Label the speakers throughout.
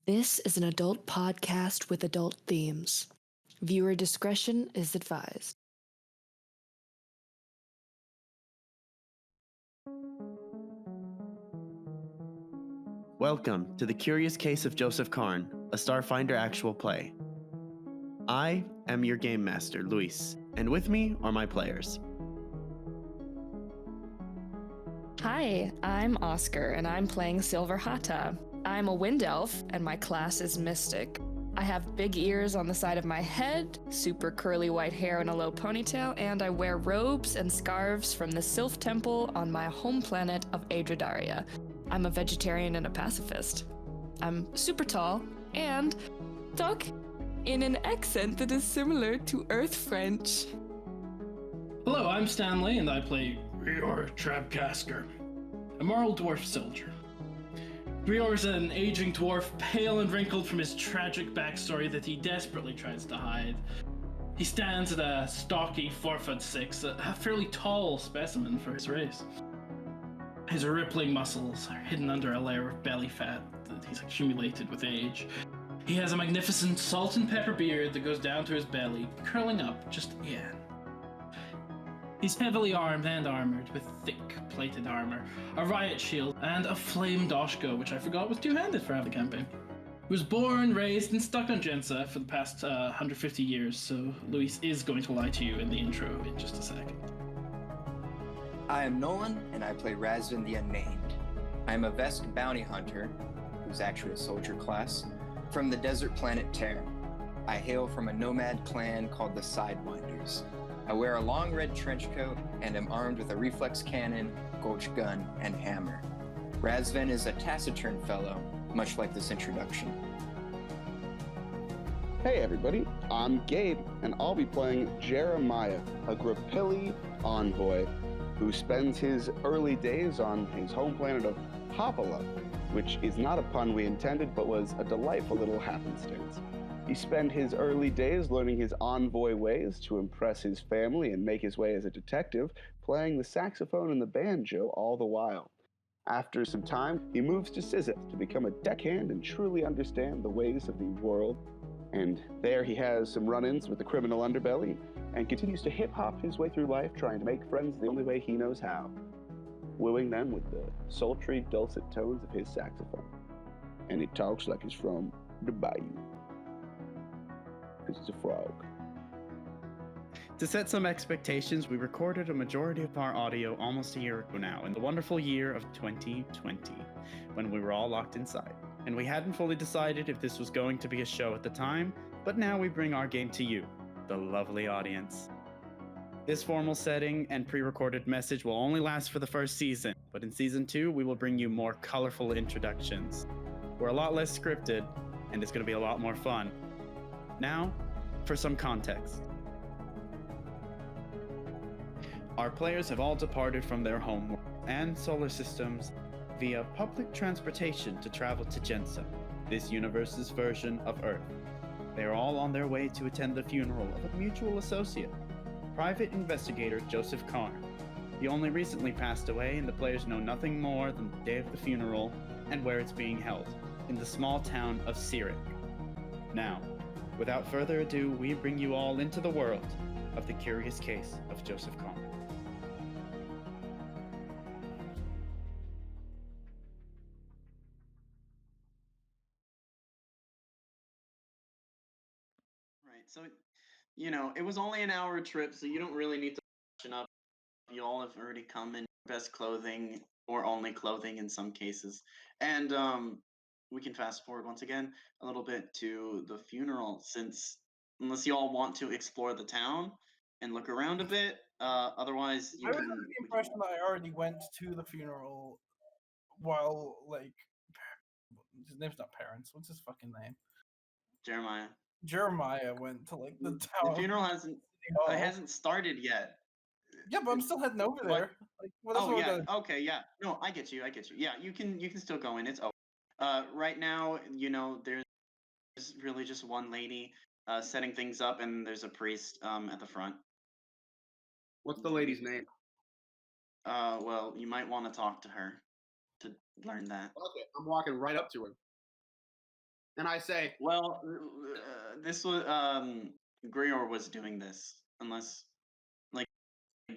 Speaker 1: This is an adult podcast with adult themes. Viewer discretion is advised.
Speaker 2: Welcome to The Curious Case of Joseph Karn, a Starfinder actual play. I am your game master, Luis, and with me are my players.
Speaker 3: Hi, I'm Oskar, and I'm playing Silverhata. I'm a wind elf, and my class is Mystic. I have big ears on the side of my head, super curly white hair in a low ponytail, and I wear robes and scarves from the Sylph Temple on my home planet of Adradaria. I'm a vegetarian and a pacifist. I'm super tall, and talk in an accent that is similar to Earth French.
Speaker 4: Hello, I'm Stanley, and I play Rior Trabcasker, a moral dwarf soldier. Rior is an aging dwarf, pale and wrinkled from his tragic backstory that he desperately tries to hide. He stands at a stocky 4'6", a fairly tall specimen for his race. His rippling muscles are hidden under a layer of belly fat that he's accumulated with age. He has a magnificent salt and pepper beard that goes down to his belly, curling up just in. He's heavily armed and armored with thick plated armor, a riot shield, and a flame doshko, which I forgot was two-handed for half the campaign. He was born, raised, and stuck on Jensa for the past 150 years, so Luis is going to lie to you in the intro in just a second.
Speaker 5: I am Nolan, and I play Razvan the Unnamed. I am a Vesk bounty hunter, who's actually a soldier class, from the desert planet Terra. I hail from a nomad clan called the Sidewinders. I wear a long red trench coat and am armed with a reflex cannon, gulch gun, and hammer. Razvan is a taciturn fellow, much like this introduction.
Speaker 6: Hey everybody, I'm Gabe, and I'll be playing Jeremiah, a Grappilli envoy who spends his early days on his home planet of Hopala, which is not a pun we intended, but was a delightful little happenstance. He spent his early days learning his envoy ways to impress his family and make his way as a detective, playing the saxophone and the banjo all the while. After some time, he moves to Sizith to become a deckhand and truly understand the ways of the world. And there he has some run-ins with the criminal underbelly and continues to hip-hop his way through life, trying to make friends the only way he knows how, wooing them with the sultry, dulcet tones of his saxophone. And he talks like he's from the bayou. Because he's a frog.
Speaker 2: To set some expectations, we recorded a majority of our audio almost a year ago now, in the wonderful year of 2020, when we were all locked inside. And we hadn't fully decided if this was going to be a show at the time, but now we bring our game to you, the lovely audience. This formal setting and pre-recorded message will only last for the first season, but in season 2, we will bring you more colorful introductions. We're a lot less scripted, and it's going to be a lot more fun. Now, for some context. Our players have all departed from their home and solar systems via public transportation to travel to Jensa, this universe's version of Earth. They are all on their way to attend the funeral of a mutual associate, private investigator Joseph Karn. He only recently passed away, and the players know nothing more than the day of the funeral and where it's being held, in the small town of Searik. Now, without further ado, we bring you all into the world of the curious case of Joseph Karn. Right, so, it was only an hour trip, so you don't really need to fashion up. You all have already come in best clothing, or only clothing in some cases. And we can fast forward once again a little bit to the funeral, since unless you all want to explore the town and look around a bit, otherwise you
Speaker 7: I was
Speaker 2: can.
Speaker 7: under the impression that I already went to the funeral while, his name's not Parents. What's his fucking name?
Speaker 2: Jeremiah.
Speaker 7: Jeremiah went to, the
Speaker 2: The
Speaker 7: town.
Speaker 2: funeral hasn't started yet.
Speaker 7: Yeah, but I'm still heading over there.
Speaker 2: Okay, yeah. No, I get you. Yeah, you can still go in. It's over. Right now, there's really just one lady setting things up, and there's a priest at the front.
Speaker 6: What's the lady's name?
Speaker 2: Well, you might want to talk to her to learn that.
Speaker 6: Okay, I'm walking right up to her. And I say,
Speaker 2: Well, this was Grior was doing this. Unless, like,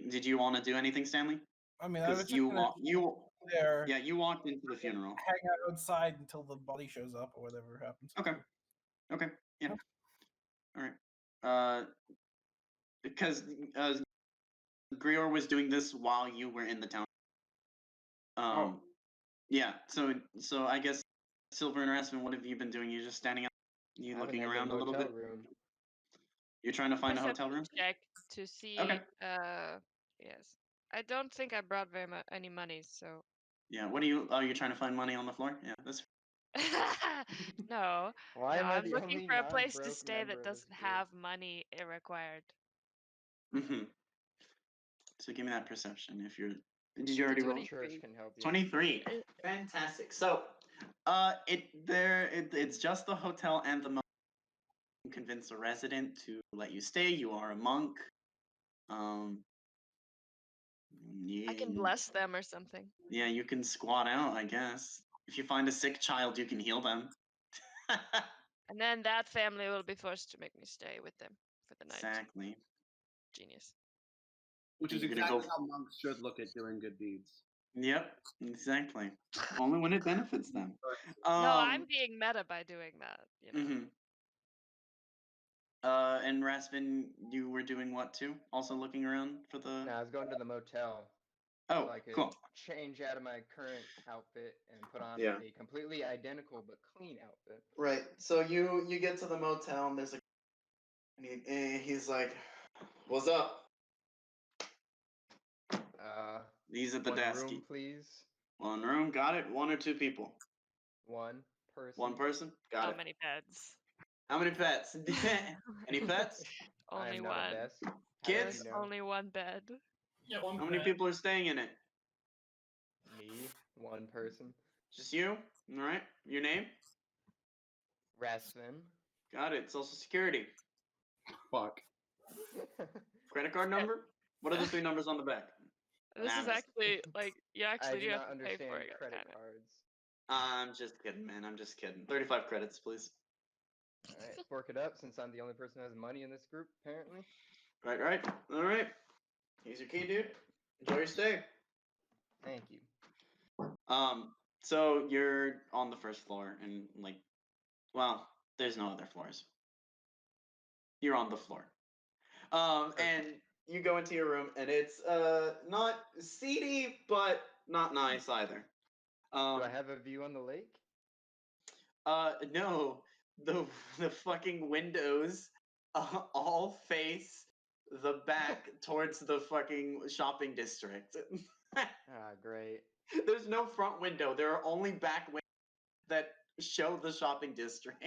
Speaker 2: did you want to do anything, Stanley?
Speaker 7: I mean, I was
Speaker 2: Because
Speaker 7: just gonna there,
Speaker 2: yeah, you walked into the funeral.
Speaker 7: hang out outside until the body shows up or whatever happens.
Speaker 2: Okay, yeah,
Speaker 7: Huh?
Speaker 2: all right. Because Grior was doing this while you were in the town. Yeah. So I guess Silver and Rasmus, what have you been doing? You're just standing up, you looking around a little bit.
Speaker 8: Room.
Speaker 2: You're trying to find a
Speaker 9: Perception
Speaker 2: hotel room.
Speaker 9: check to see.
Speaker 2: Okay.
Speaker 9: Yes. I don't think I brought any money, so.
Speaker 2: Yeah. What are you? Oh, you're trying to find money on the floor. Yeah, that's.
Speaker 9: No.
Speaker 8: Why
Speaker 9: No,
Speaker 8: am I
Speaker 9: I'm
Speaker 8: the
Speaker 9: looking
Speaker 8: only
Speaker 9: for a place to
Speaker 8: non-broke
Speaker 9: stay
Speaker 8: member
Speaker 9: that
Speaker 8: of this
Speaker 9: doesn't
Speaker 8: group?
Speaker 9: have money required.
Speaker 2: Mm-hmm. So give me that perception if you're. Did you already roll?
Speaker 8: Church can help you.
Speaker 2: 23. Fantastic. So, it's just the hotel and the motel. You can convince a resident to let you stay. You are a monk. Yeah.
Speaker 9: I can bless them or something.
Speaker 2: Yeah, you can squat out, I guess. If you find a sick child, you can heal them.
Speaker 9: And then that family will be forced to make me stay with them for the night.
Speaker 2: Exactly.
Speaker 9: Genius.
Speaker 6: Which is
Speaker 2: You're gonna
Speaker 6: exactly
Speaker 2: go-
Speaker 6: how monks should look at doing good deeds.
Speaker 2: Yep, exactly. Only when it benefits them.
Speaker 9: No, I'm being meta by doing that. You know.
Speaker 2: Mm-hmm. And Raspin, you were doing what too? Also looking around for the.
Speaker 8: No, I was going to the motel.
Speaker 2: Oh,
Speaker 8: So I could
Speaker 2: cool.
Speaker 8: change out of my current outfit and put on
Speaker 2: Yeah.
Speaker 8: a completely identical but clean outfit.
Speaker 2: Right. So you get to the motel and there's a. And he's like, "What's up?" He's at the
Speaker 8: One
Speaker 2: desk.
Speaker 8: room, please.
Speaker 2: One room, got it. One or two people.
Speaker 8: One person.
Speaker 2: One person, got
Speaker 9: How
Speaker 2: it.
Speaker 9: many beds?
Speaker 2: How many pets? Any pets?
Speaker 9: Only
Speaker 8: I'm
Speaker 9: one.
Speaker 8: not a desk. How
Speaker 2: Kids?
Speaker 8: did you know?
Speaker 9: Only one bed.
Speaker 4: Yeah, one
Speaker 2: How many
Speaker 4: bed.
Speaker 2: people are staying in it?
Speaker 8: Me, one person.
Speaker 2: Just you? All right. Your name?
Speaker 8: Rasvin.
Speaker 2: Got it. Social Security.
Speaker 6: Fuck.
Speaker 2: Credit card number? What are the three numbers on the back?
Speaker 9: This is
Speaker 2: Nah,
Speaker 9: actually like you
Speaker 8: I
Speaker 9: actually
Speaker 8: do
Speaker 9: do
Speaker 8: not
Speaker 9: have to pay
Speaker 8: understand
Speaker 9: for it.
Speaker 8: credit
Speaker 9: Kinda.
Speaker 8: cards.
Speaker 2: I'm just kidding, man. I'm just kidding. 35 credits, please.
Speaker 8: Alright, fork it up since I'm the only person who has money in this group, apparently.
Speaker 2: Right. All right. Here's your key, dude. Enjoy your stay.
Speaker 8: Thank you.
Speaker 2: So you're on the first floor, and like, well, there's no other floors. You're on the floor. And you go into your room, and it's not seedy, but not nice either.
Speaker 8: Do I have a view on the lake?
Speaker 2: No, the fucking windows all face the back towards the fucking shopping district.
Speaker 8: Great.
Speaker 2: There's no front window. There are only back windows that show the shopping district.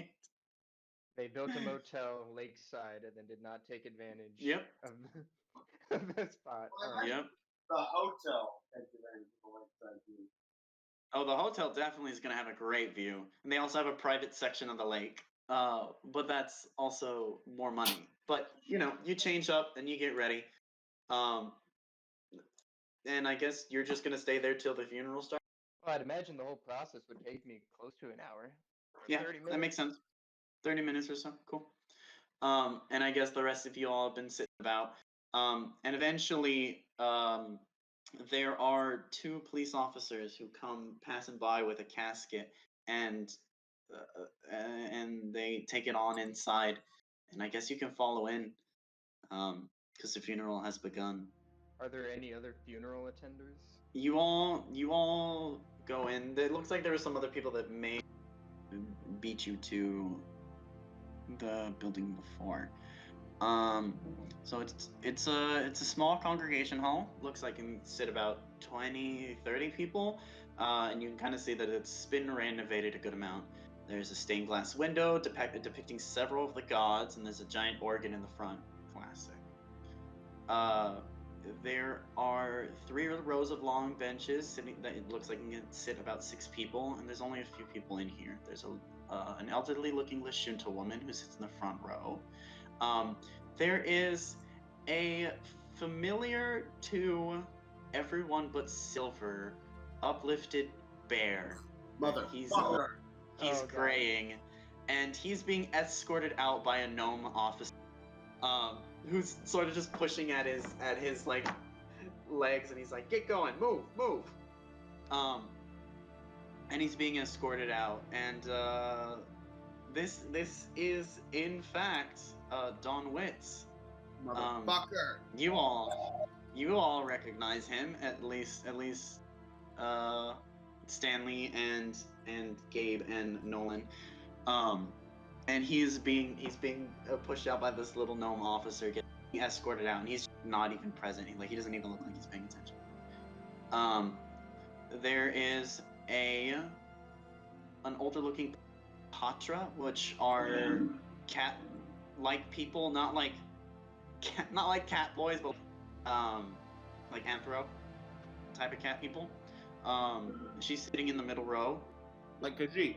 Speaker 8: They built a motel lakeside and then did not take advantage
Speaker 2: Yep.
Speaker 8: of the spot. Alright.
Speaker 2: Yep.
Speaker 6: The hotel takes advantage of the lakeside view.
Speaker 2: Oh, the hotel definitely is going to have a great view. And they also have a private section of the lake. But that's also more money. But, you know, you change up and you get ready. And I guess you're just going to stay there till the funeral starts?
Speaker 8: Well, I'd imagine the whole process would take me close to an hour.
Speaker 2: Yeah,
Speaker 8: 30 minutes.
Speaker 2: that makes sense. 30 minutes or so. Cool. And I guess the rest of you all have been sitting about. And eventually, there are two police officers who come passing by with a casket, and they take it on inside. And I guess you can follow in, because the funeral has begun.
Speaker 8: Are there any other funeral attenders?
Speaker 2: You all go in. It looks like there were some other people that may beat you to the building before. So it's a small congregation hall. Looks like it can sit about 20-30 people, and you can kind of see that it's been renovated a good amount. There's a stained glass window depicting several of the gods, and there's a giant organ in the front. Classic. There are 3 rows of long benches sitting. That it looks like it can sit about 6 people, and there's only a few people in here. There's an elderly-looking Lashunta woman who sits in the front row. There is a familiar to everyone but Silver, uplifted bear. He's
Speaker 6: Motherfucker.
Speaker 2: he's
Speaker 8: Oh, God.
Speaker 2: graying, and he's being escorted out by a gnome officer, who's sort of just pushing at his like legs, and he's like, "Get going, move." And he's being escorted out, and this is in fact Don Witz.
Speaker 6: Motherfucker.
Speaker 2: You all recognize him, at least Stanley and Gabe and Nolan. And he's being pushed out by this little gnome officer, getting escorted out, and he's not even present. He doesn't even look like he's paying attention. There is an older looking Patra, which are cat-like people, not like cat boys, but like anthro type of cat people. She's sitting in the middle row,
Speaker 6: Like Khajiit.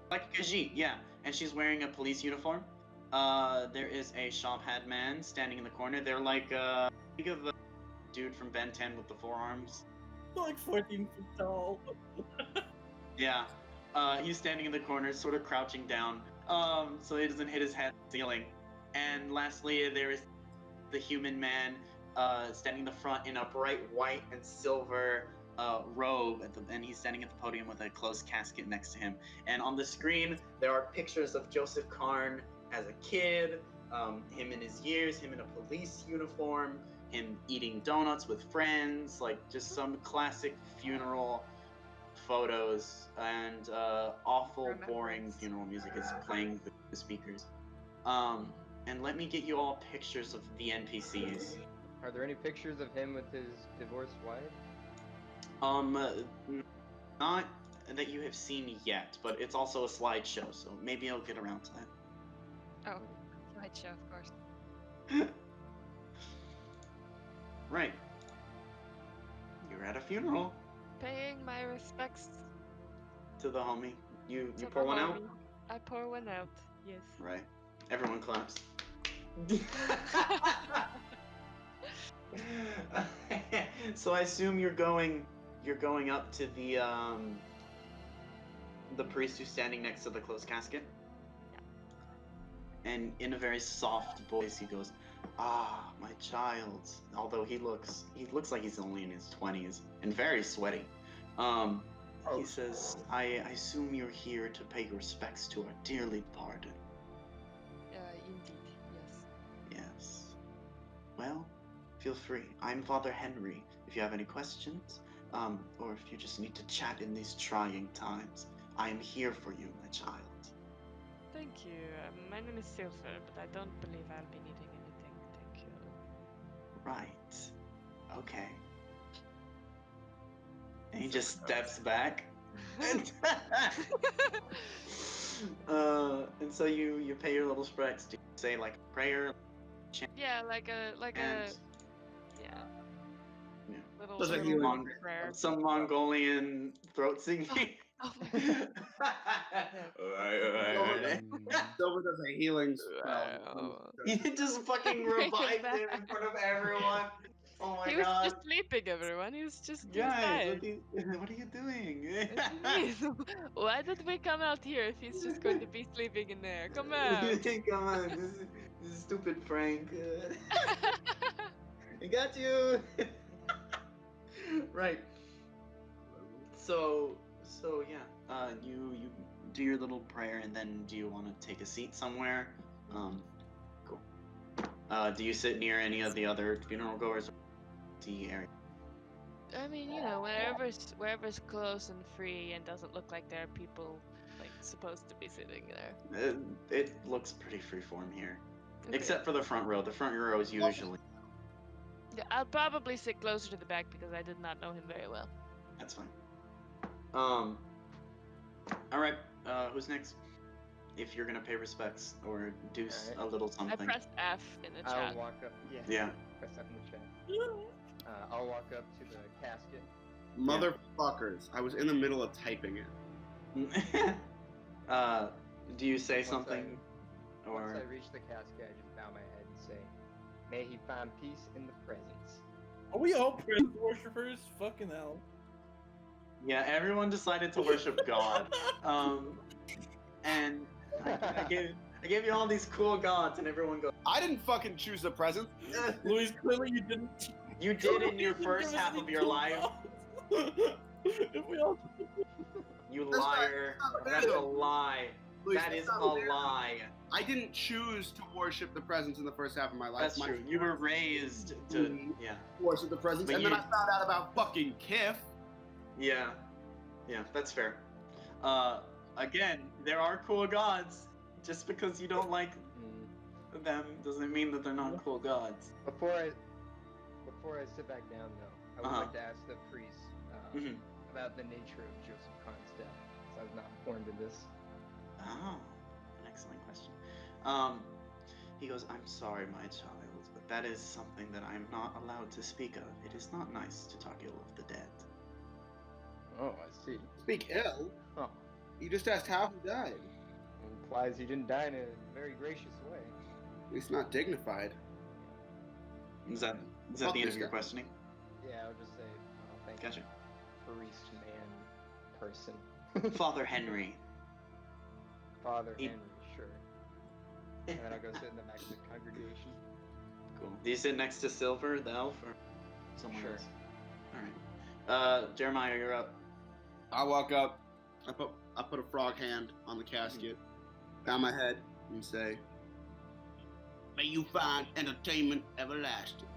Speaker 2: like Khajiit, yeah, and she's wearing a police uniform. There is a shop hat man standing in the corner. They're like think of the dude from Ben 10 with the forearms.
Speaker 7: Like 14 feet tall.
Speaker 2: Yeah. He's standing in the corner, sort of crouching down, so he doesn't hit his head on the ceiling. And lastly, there is the human man, standing in the front in a bright white and silver robe, and he's standing at the podium with a closed casket next to him. And on the screen, there are pictures of Joseph Karn as a kid, him in his years, him in a police uniform, him eating donuts with friends, like just some classic funeral photos, and awful boring funeral music is playing through the speakers. And let me get you all pictures of the NPCs.
Speaker 8: Are there any pictures of him with his divorced wife?
Speaker 2: Not that you have seen yet, but it's also a slideshow, so maybe I'll get around to that.
Speaker 9: Oh, slideshow, of course.
Speaker 2: Right. You're at a funeral.
Speaker 9: Paying my respects
Speaker 2: To the homie. You
Speaker 9: to
Speaker 2: pour
Speaker 9: the
Speaker 2: one out?
Speaker 9: homie. I pour one out. Yes.
Speaker 2: Right. Everyone claps. So I assume you're going up to the priest who's standing next to the closed casket. Yeah. And in a very soft voice he goes, "Ah, my child." Although he looks like he's only in his 20s and very sweaty. He says, I assume you're here to pay your respects to our dearly departed.
Speaker 9: Indeed, yes.
Speaker 2: Yes. Well, feel free. I'm Father Henry. If you have any questions, or if you just need to chat in these trying times, I am here for you, my child.
Speaker 9: Thank you. My name is Silver, but I don't believe I'll be needing anything. Thank you.
Speaker 2: Right. Okay. And he just steps back. And so you pay your little respects. Do you say like a prayer?
Speaker 9: Yeah, like a yeah. Little,
Speaker 6: Does it
Speaker 9: little prayer.
Speaker 2: Some Mongolian throat singing.
Speaker 9: Oh my god.
Speaker 6: Silver does a healing spell.
Speaker 2: You just fucking revived him in front of everyone. Oh my god.
Speaker 9: He was just sleeping, everyone. He was just
Speaker 2: Guys,
Speaker 9: tired.
Speaker 2: what are you doing?
Speaker 9: Why did we come out here if he's just going to be sleeping in there? Come on.
Speaker 2: Come on, this is stupid prank. I got you. Right. So yeah. You do your little prayer, and then do you want to take a seat somewhere? Cool. Do you sit near any of the other funeral goers? Area?
Speaker 9: I mean, you know, wherever's close and free and doesn't look like there are people like supposed to be sitting there.
Speaker 2: It looks pretty freeform here,
Speaker 9: Okay.
Speaker 2: except for the front row. The front row is usually.
Speaker 9: Yeah, I'll probably sit closer to the back because I did not know him very well.
Speaker 2: That's fine. All right. Who's next? If you're gonna pay respects or do a little
Speaker 9: I
Speaker 2: something.
Speaker 9: pressed F in the chat.
Speaker 8: I'll walk up.
Speaker 2: Yeah.
Speaker 8: Press F in the chat. I'll walk up to the casket.
Speaker 6: Motherfuckers. I was in the middle of typing it.
Speaker 2: Do you say
Speaker 8: Once
Speaker 2: something?
Speaker 8: Once I reach the casket, I just bow my head and say, "May he find peace in the presence."
Speaker 7: Are we all praise worshippers? Fucking hell.
Speaker 2: Yeah, everyone decided to worship God. And
Speaker 8: I
Speaker 2: I gave you all these cool gods, and everyone goes.
Speaker 6: I didn't fucking choose the present.
Speaker 7: Louis, clearly you didn't.
Speaker 2: You did in your
Speaker 7: You didn't
Speaker 2: first
Speaker 7: give us
Speaker 2: half
Speaker 7: any
Speaker 2: of your
Speaker 7: cool
Speaker 2: life.
Speaker 7: gods. If we all.
Speaker 2: You
Speaker 6: That's not-
Speaker 2: liar.
Speaker 6: that's not
Speaker 2: That's a
Speaker 6: valid.
Speaker 2: lie.
Speaker 6: Louis,
Speaker 2: That
Speaker 6: that's
Speaker 2: is
Speaker 6: not
Speaker 2: a
Speaker 6: valid.
Speaker 2: lie.
Speaker 6: I didn't choose to worship the presents in the first half of my life.
Speaker 2: That's
Speaker 6: My
Speaker 2: true. You were raised to.
Speaker 6: Mhm.
Speaker 2: Yeah.
Speaker 6: worship the presents,
Speaker 2: But
Speaker 6: and then
Speaker 2: you-
Speaker 6: I found out about fucking Kif.
Speaker 2: Yeah. Yeah, that's fair. Again, there are cool gods. Just because you don't like them doesn't mean that they're not cool gods.
Speaker 8: Before I sit back down, though, I would like to ask the priest
Speaker 2: Mhm.
Speaker 8: about the nature of Joseph Karn's death, because I was not informed of this.
Speaker 2: Oh, an excellent question. He goes, I'm sorry, my child, but that is something that I'm not allowed to speak of. It is not nice to talk ill of the dead.
Speaker 8: Oh, I see.
Speaker 6: Speak ill.
Speaker 8: Huh.
Speaker 6: You just asked how he died.
Speaker 8: Implies he didn't die in a very gracious way.
Speaker 6: It's not dignified.
Speaker 2: Is that
Speaker 6: Fuck
Speaker 2: the end
Speaker 6: this
Speaker 2: of your
Speaker 6: guy.
Speaker 2: questioning?
Speaker 8: Yeah, I'll just say, thank
Speaker 2: Gotcha.
Speaker 8: you, priest, man, person.
Speaker 2: Father Henry.
Speaker 8: Father
Speaker 2: He-
Speaker 8: Henry, sure. And then I'll go sit in the back of the congregation.
Speaker 2: Cool. Do you sit next to Silver, the elf, or someone
Speaker 8: Sure.
Speaker 2: else? Alright. Jeremiah, you're up.
Speaker 6: I walk up. I put a frog hand on the casket, bow my head, and say, "May you find entertainment everlasting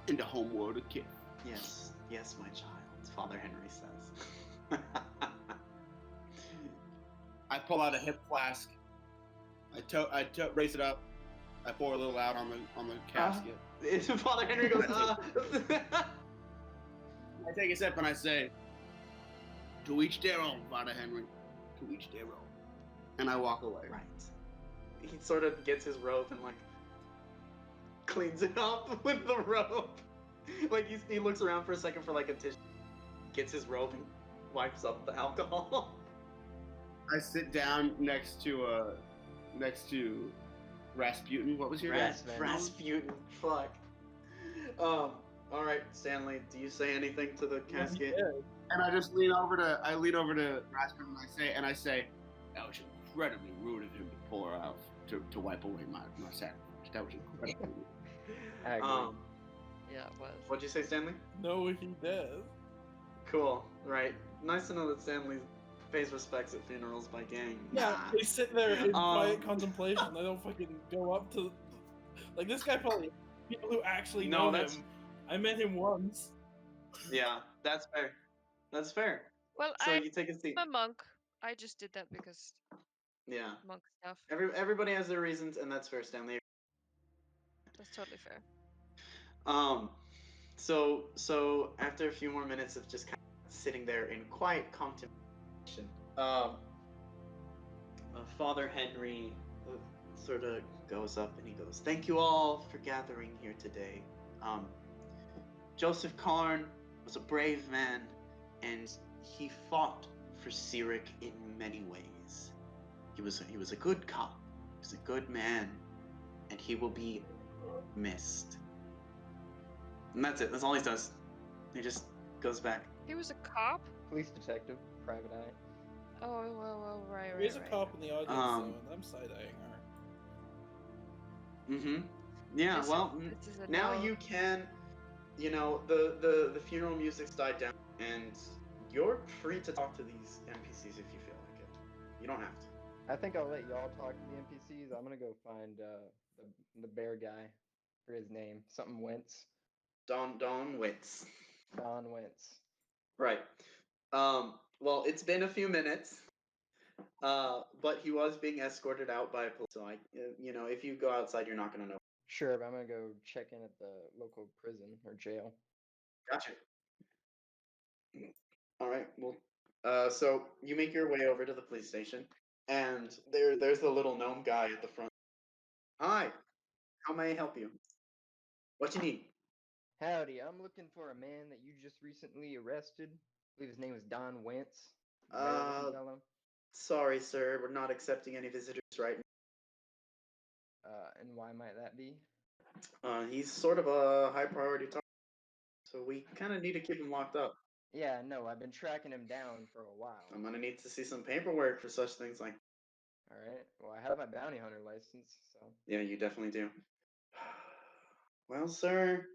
Speaker 6: in the home world of Kif."
Speaker 2: Yes, yes, my child, Father Henry says.
Speaker 6: I pull out a hip flask. I raise it up. I pour a little out on the casket.
Speaker 2: Father Henry goes,
Speaker 6: I take a sip and I say, "To each their own, Father Henry. To each their own." And I walk away.
Speaker 2: Right. He sort of gets his robe and like cleans it up with the robe. Like he looks around for a second for like a tissue, gets his robe and wipes up the alcohol.
Speaker 6: I sit down next to Rasputin. What was your name?
Speaker 2: Rasputin. Fuck. All right, Stanley. Do you say anything to the casket?
Speaker 6: And I just lean over to Rasputin and I say, "That was incredibly rude of him to pour out to wipe away my sacrifice. That was incredibly rude."
Speaker 8: I agree.
Speaker 9: Yeah, it was.
Speaker 2: What'd you say, Stanley?
Speaker 7: No, he does.
Speaker 2: Cool. Right. Nice to know that Stanley pays respects at funerals by gang.
Speaker 7: Yeah,
Speaker 2: Nah.
Speaker 7: they sit there in quiet contemplation. They don't fucking go up to. Like, this guy probably. People who actually
Speaker 2: No,
Speaker 7: know
Speaker 2: that's-
Speaker 7: him. I met him once.
Speaker 2: Yeah, that's fair. That's fair.
Speaker 9: Well,
Speaker 2: So
Speaker 9: I'm
Speaker 2: you take a seat.
Speaker 9: a monk. I just did that because
Speaker 2: Yeah.
Speaker 9: monk stuff.
Speaker 2: Everybody has their reasons, and that's fair, Stanley.
Speaker 9: That's totally fair.
Speaker 2: So after a few more minutes of just kind of sitting there in quiet contemplation, Father Henry sort of goes up and he goes, "Thank you all for gathering here today. Joseph Karn was a brave man, and he fought for Searik in many ways. He was a good cop. He was a good man, and he will be missed." And that's it. That's all he does. He just goes back.
Speaker 9: He was a cop?
Speaker 8: Police detective, private eye.
Speaker 9: Oh, well, right.
Speaker 7: There is a cop in the audience, though, and I'm side-eyeing her.
Speaker 2: Mm-hmm. Yeah,
Speaker 9: This
Speaker 2: well,
Speaker 9: is a
Speaker 2: now
Speaker 9: no.
Speaker 2: you can, the funeral music's died down, and you're free to talk to these NPCs if you feel like it. You don't have to.
Speaker 8: I think I'll let y'all talk to the NPCs. I'm gonna go find the bear guy for his name. Something Wentz.
Speaker 2: Don Witz.
Speaker 8: Don Wentz.
Speaker 2: Right. Well, it's been a few minutes, but he was being escorted out by police. So if you go outside, you're not gonna know.
Speaker 8: Sure, but I'm gonna go check in at the local prison or jail.
Speaker 2: Gotcha. All right. Well, so you make your way over to the police station, and there's the little gnome guy at the front. Hi. How may I help you? What you need?
Speaker 8: Howdy, I'm looking for a man that you just recently arrested. I believe his name was Don Wentz. Bear-looking fellow.
Speaker 2: Sorry, sir. We're not accepting any visitors right
Speaker 8: And why might that be?
Speaker 2: now. He's sort of a high priority target, so we kind of need to keep him locked up.
Speaker 8: Yeah, no, I've been tracking him down for a while.
Speaker 2: I'm gonna need to see some paperwork for such things like.
Speaker 8: All right. Well, I have my bounty hunter license, so.
Speaker 2: Yeah, you definitely do. Well, sir,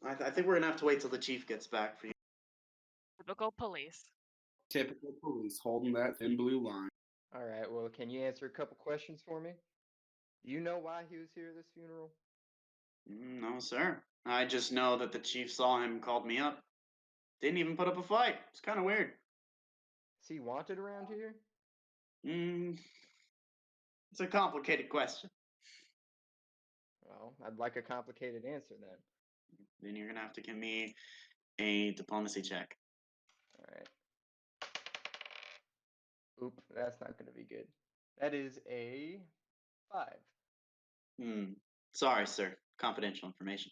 Speaker 2: I think we're gonna have to wait till the chief gets back for you.
Speaker 9: Typical police.
Speaker 6: Typical police holding that thin blue line.
Speaker 8: All right. Well, can you answer a couple questions for me? Do you know why he was here at this funeral?
Speaker 2: No, sir. I just know that the chief saw him and called me up. Didn't even put up a fight. It's kind of weird.
Speaker 8: Is he wanted around here?
Speaker 2: It's a complicated question.
Speaker 8: Well, I'd like a complicated answer then.
Speaker 2: Then you're gonna have to give me a diplomacy check.
Speaker 8: All right. Oop, that's not going to be good. That is a 5.
Speaker 2: Sorry, sir. Confidential information.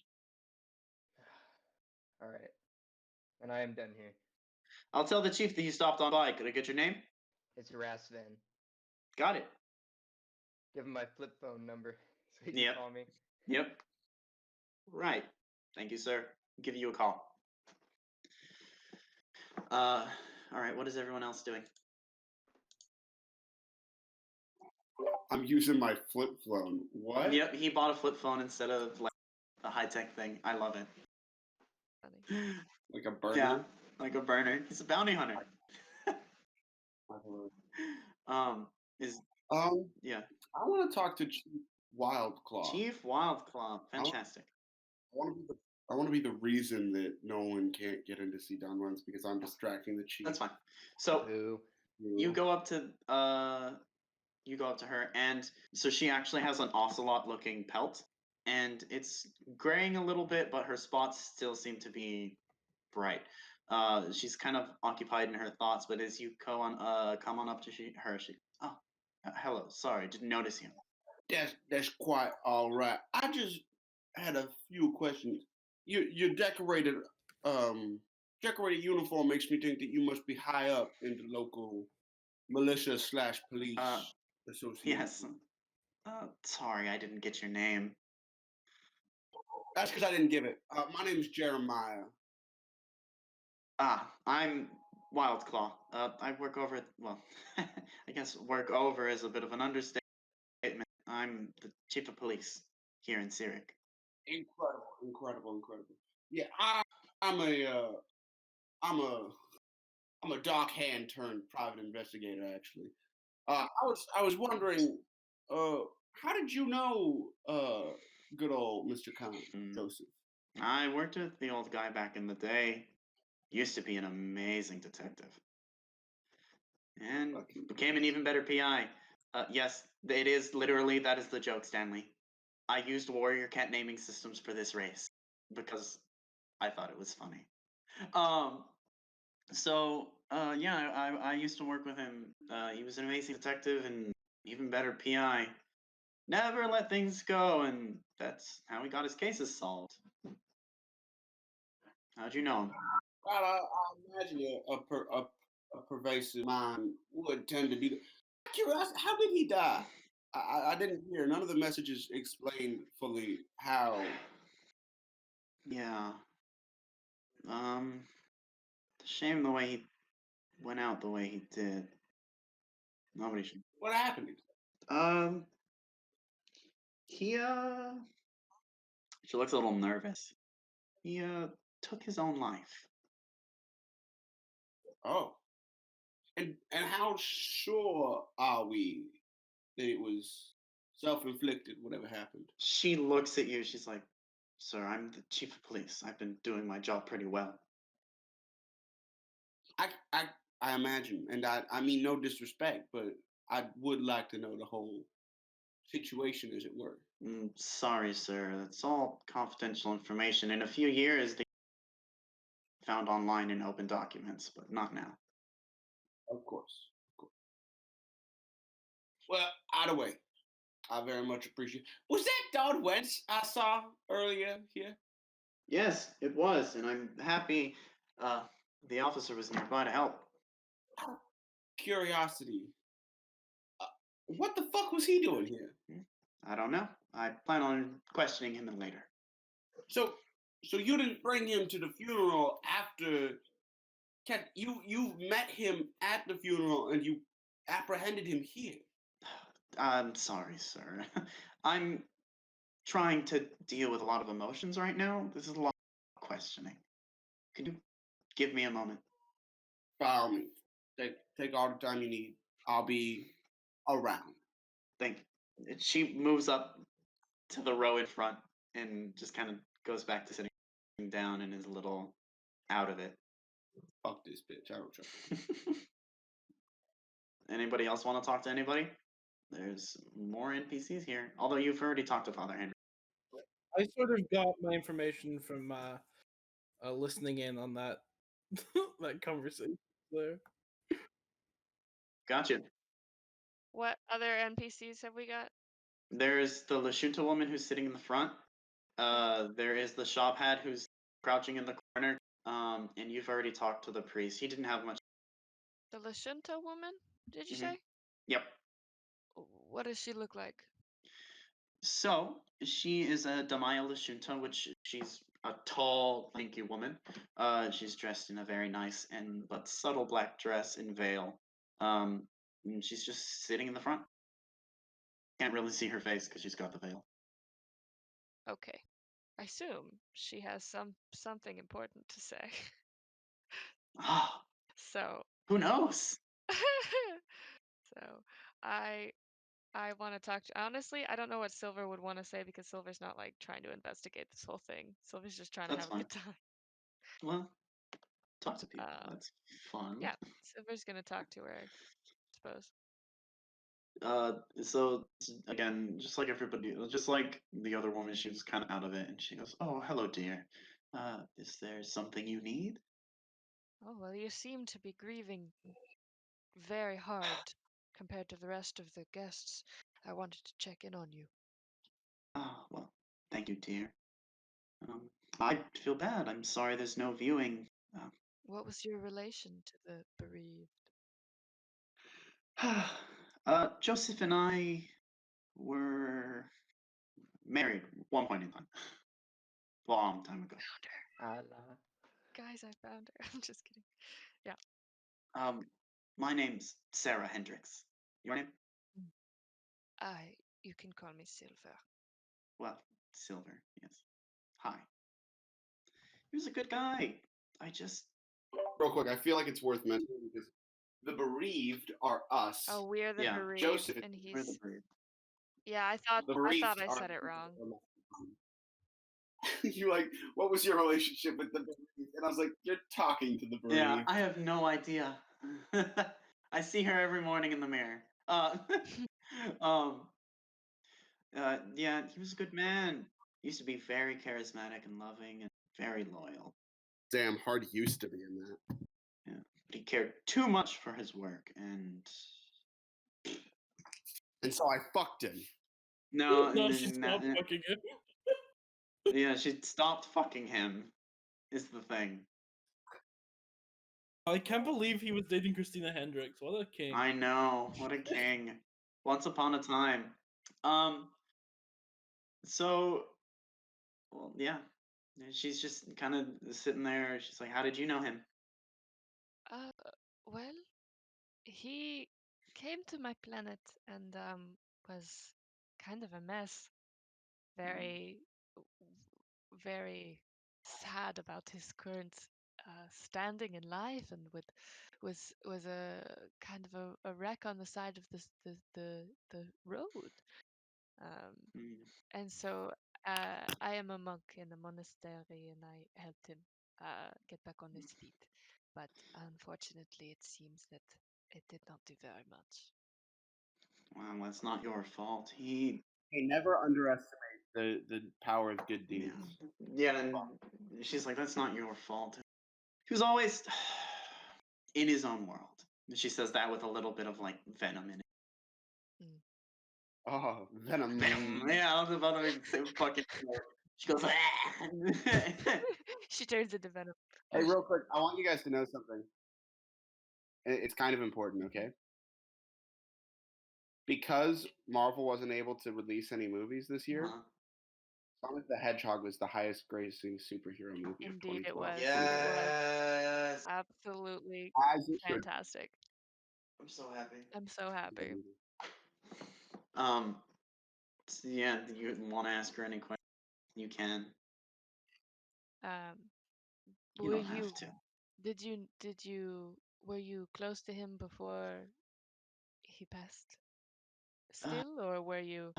Speaker 8: All right. And I am done here.
Speaker 2: I'll tell the chief that you stopped on by. Could I get your name?
Speaker 8: It's Rasvan.
Speaker 2: Got it.
Speaker 8: Give him my flip phone number so he can
Speaker 2: Yep.
Speaker 8: call me.
Speaker 2: Yep. Right. Thank you, sir. I'll give you a call. All right. What is everyone else doing?
Speaker 6: I'm using my flip phone. What?
Speaker 2: Yep. He bought a flip phone instead of like a high tech thing. I love it.
Speaker 9: Funny.
Speaker 6: Like a burner?
Speaker 2: Yeah, like a burner. He's a bounty hunter. Is yeah.
Speaker 6: I want to talk to Chief Wildclaw.
Speaker 2: Chief Wildclaw. Fantastic.
Speaker 6: I want to be the reason that no one can't get into see Don runs because I'm distracting the chief.
Speaker 2: That's fine. So
Speaker 8: Ooh.
Speaker 2: you go up to her, and so she actually has an ocelot looking pelt, and it's graying a little bit, but her spots still seem to be bright. She's kind of occupied in her thoughts, but as you come on up to her, hello, sorry, didn't notice you.
Speaker 6: That's quite all right. I just had a few questions. Your decorated uniform makes me think that you must be high up in the local militia / police association.
Speaker 2: Yes. Sorry, I didn't get your name.
Speaker 6: That's because I didn't give it. My name is Jeremiah.
Speaker 2: I'm Wildclaw. I work over I guess work over is a bit of an understatement. I'm the chief of police here in Searik.
Speaker 6: Incredible. Yeah, I'm a dark hand turned private investigator actually. I was wondering, how did you know good old Mr. Karn, Joseph?
Speaker 2: I worked with the old guy back in the day. Used to be an amazing detective. And became an even better PI. Yes, it is literally, that is the joke, Stanley. I used warrior cat naming systems for this race because I thought it was funny. I used to work with him. He was an amazing detective and even better PI. Never let things go, and that's how he got his cases solved. How'd you know him?
Speaker 6: Well, I imagine a pervasive mind would tend to be. Curiosity, how did he die? I didn't hear. None of the messages explained fully how.
Speaker 2: Yeah. Shame the way he went out the way he did. Nobody should.
Speaker 6: What happened?
Speaker 2: He She looks a little nervous. He took his own life.
Speaker 6: Oh. And how sure are we that it was self-inflicted, whatever happened?
Speaker 2: She looks at you, she's like, "Sir, I'm the chief of police. I've been doing my job pretty well."
Speaker 6: I imagine, and I mean no disrespect, but I would like to know the whole situation, as it were.
Speaker 2: Sorry, sir. That's all confidential information. In a few years, they found online in open documents, but not now.
Speaker 6: Of course. Well, either way, I very much appreciate. Was that Don Wentz I saw earlier here?
Speaker 2: Yes, it was, and I'm happy the officer was nearby to help.
Speaker 6: Curiosity. What the fuck was he doing here?
Speaker 2: I don't know. I plan on questioning him later.
Speaker 6: So you didn't bring him to the funeral after? You met him at the funeral and you
Speaker 10: apprehended him here?
Speaker 2: I'm sorry, sir. I'm trying to deal with a lot of emotions right now. This is a lot of questioning. Can you give me a moment?
Speaker 10: By all means, take all the time you need. I'll be around.
Speaker 2: Think she moves up to the row in front and just kind of goes back to sitting down and is a little out of it.
Speaker 10: Fuck this bitch. I don't trust her.
Speaker 2: Anybody else want to talk to anybody? There's more NPCs here. Although you've already talked to Father Henry.
Speaker 7: I sort of got my information from listening in on that that conversation there.
Speaker 2: Gotcha.
Speaker 9: What other NPCs have we got?
Speaker 2: There's the Lashunta woman who's sitting in the front. There is the shop hat who's crouching in the corner. And you've already talked to the priest. He didn't have much.
Speaker 9: The Lashunta woman? Did you
Speaker 2: Mhm.
Speaker 9: say?
Speaker 2: Yep.
Speaker 9: What does she look like?
Speaker 2: So she is a Damaya Lashunta, which she's a tall, lanky woman. She's dressed in a very nice but subtle black dress and veil. And she's just sitting in the front. Can't really see her face because she's got the veil.
Speaker 9: Okay. I assume she has something important to say.
Speaker 2: Ah,
Speaker 9: So
Speaker 2: who knows?
Speaker 9: so I want to talk to honestly, I don't know what Silver would want to say because Silver's not like trying to investigate this whole thing. Silver's just trying to
Speaker 2: That's
Speaker 9: have a good
Speaker 2: fine.
Speaker 9: time.
Speaker 2: Well, talk to people.
Speaker 9: Um,
Speaker 2: That's fun.
Speaker 9: yeah, Silver's gonna talk to her, I suppose.
Speaker 2: So again, just like everybody, just like the other woman, she was kind of out of it, and she goes, "Oh, hello, dear. Is there something you need?"
Speaker 9: Oh, well, you seem to be grieving very hard compared to the rest of the guests. I wanted to check in on you.
Speaker 2: Oh, well, thank you, dear. I feel bad. I'm sorry there's no viewing.
Speaker 9: What was your relation to the bereaved?
Speaker 2: Joseph and I were married one point in time. Long time ago.
Speaker 8: Allah.
Speaker 9: Guys, I found her. I'm just kidding. Yeah.
Speaker 2: My name's Sarah Hendricks. Your name?
Speaker 9: You can call me Silver.
Speaker 2: Well, Silver, yes. Hi. He was a good guy. I just...
Speaker 10: Real quick, I feel like it's worth mentioning because the bereaved are us.
Speaker 9: Oh, we're the
Speaker 2: Yeah,
Speaker 9: bereaved,
Speaker 10: Joseph,
Speaker 9: and
Speaker 2: we're
Speaker 9: he's.
Speaker 2: the bird.
Speaker 9: Yeah, I
Speaker 10: the
Speaker 9: thought
Speaker 10: bereaved
Speaker 9: I
Speaker 10: are
Speaker 9: said it wrong.
Speaker 10: You like, what was your relationship with the bereaved? And I was like, you're talking to the bereaved.
Speaker 2: Yeah, I have no idea. I see her every morning in the mirror. Yeah, he was a good man. He used to be very charismatic and loving and very loyal.
Speaker 10: Damn, hard used to be in that.
Speaker 2: Yeah, but he cared too much for his work, and
Speaker 10: so I fucked him.
Speaker 2: no,
Speaker 7: No, she stopped fucking him.
Speaker 2: yeah, she stopped fucking him. Is the thing.
Speaker 7: I can't believe he was dating Christina Hendricks. What a king.
Speaker 2: I know, what a king. Once upon a time. So, well, yeah. She's just kind of sitting there. She's like, "How did you know him?"
Speaker 9: Well, he came to my planet and was kind of a mess. Very, very sad about his current standing in life, and was a kind of a wreck on the side of the road. Um,
Speaker 2: Mm.
Speaker 9: and so I am a monk in a monastery, and I helped him get back on his feet. But unfortunately, it seems that it did not do very much.
Speaker 2: Well, that's not your fault. He,
Speaker 10: Hey, never underestimate the power of good deeds.
Speaker 2: yeah, and she's like, "That's not your fault." He was always in his own world. And she says that with a little bit of like venom in it.
Speaker 10: Oh, venom.
Speaker 2: Yeah, I was about to say fucking. She goes.
Speaker 9: She turns into venom.
Speaker 10: Hey, real quick, I want you guys to know something. It's kind of important, okay? Because Marvel wasn't able to release any movies this year, Sonic the Hedgehog was the highest grossing superhero movie of 2012.
Speaker 9: Indeed, it was.
Speaker 2: Yes.
Speaker 9: Absolutely
Speaker 10: As it should.
Speaker 9: fantastic.
Speaker 2: I'm so happy.
Speaker 9: I'm so happy.
Speaker 2: So yeah, do you want to ask her any questions? You can.
Speaker 9: Um,
Speaker 2: You
Speaker 9: were
Speaker 2: don't have
Speaker 9: you
Speaker 2: to.
Speaker 9: were you close to him before he passed
Speaker 2: Uh,
Speaker 9: still, or were you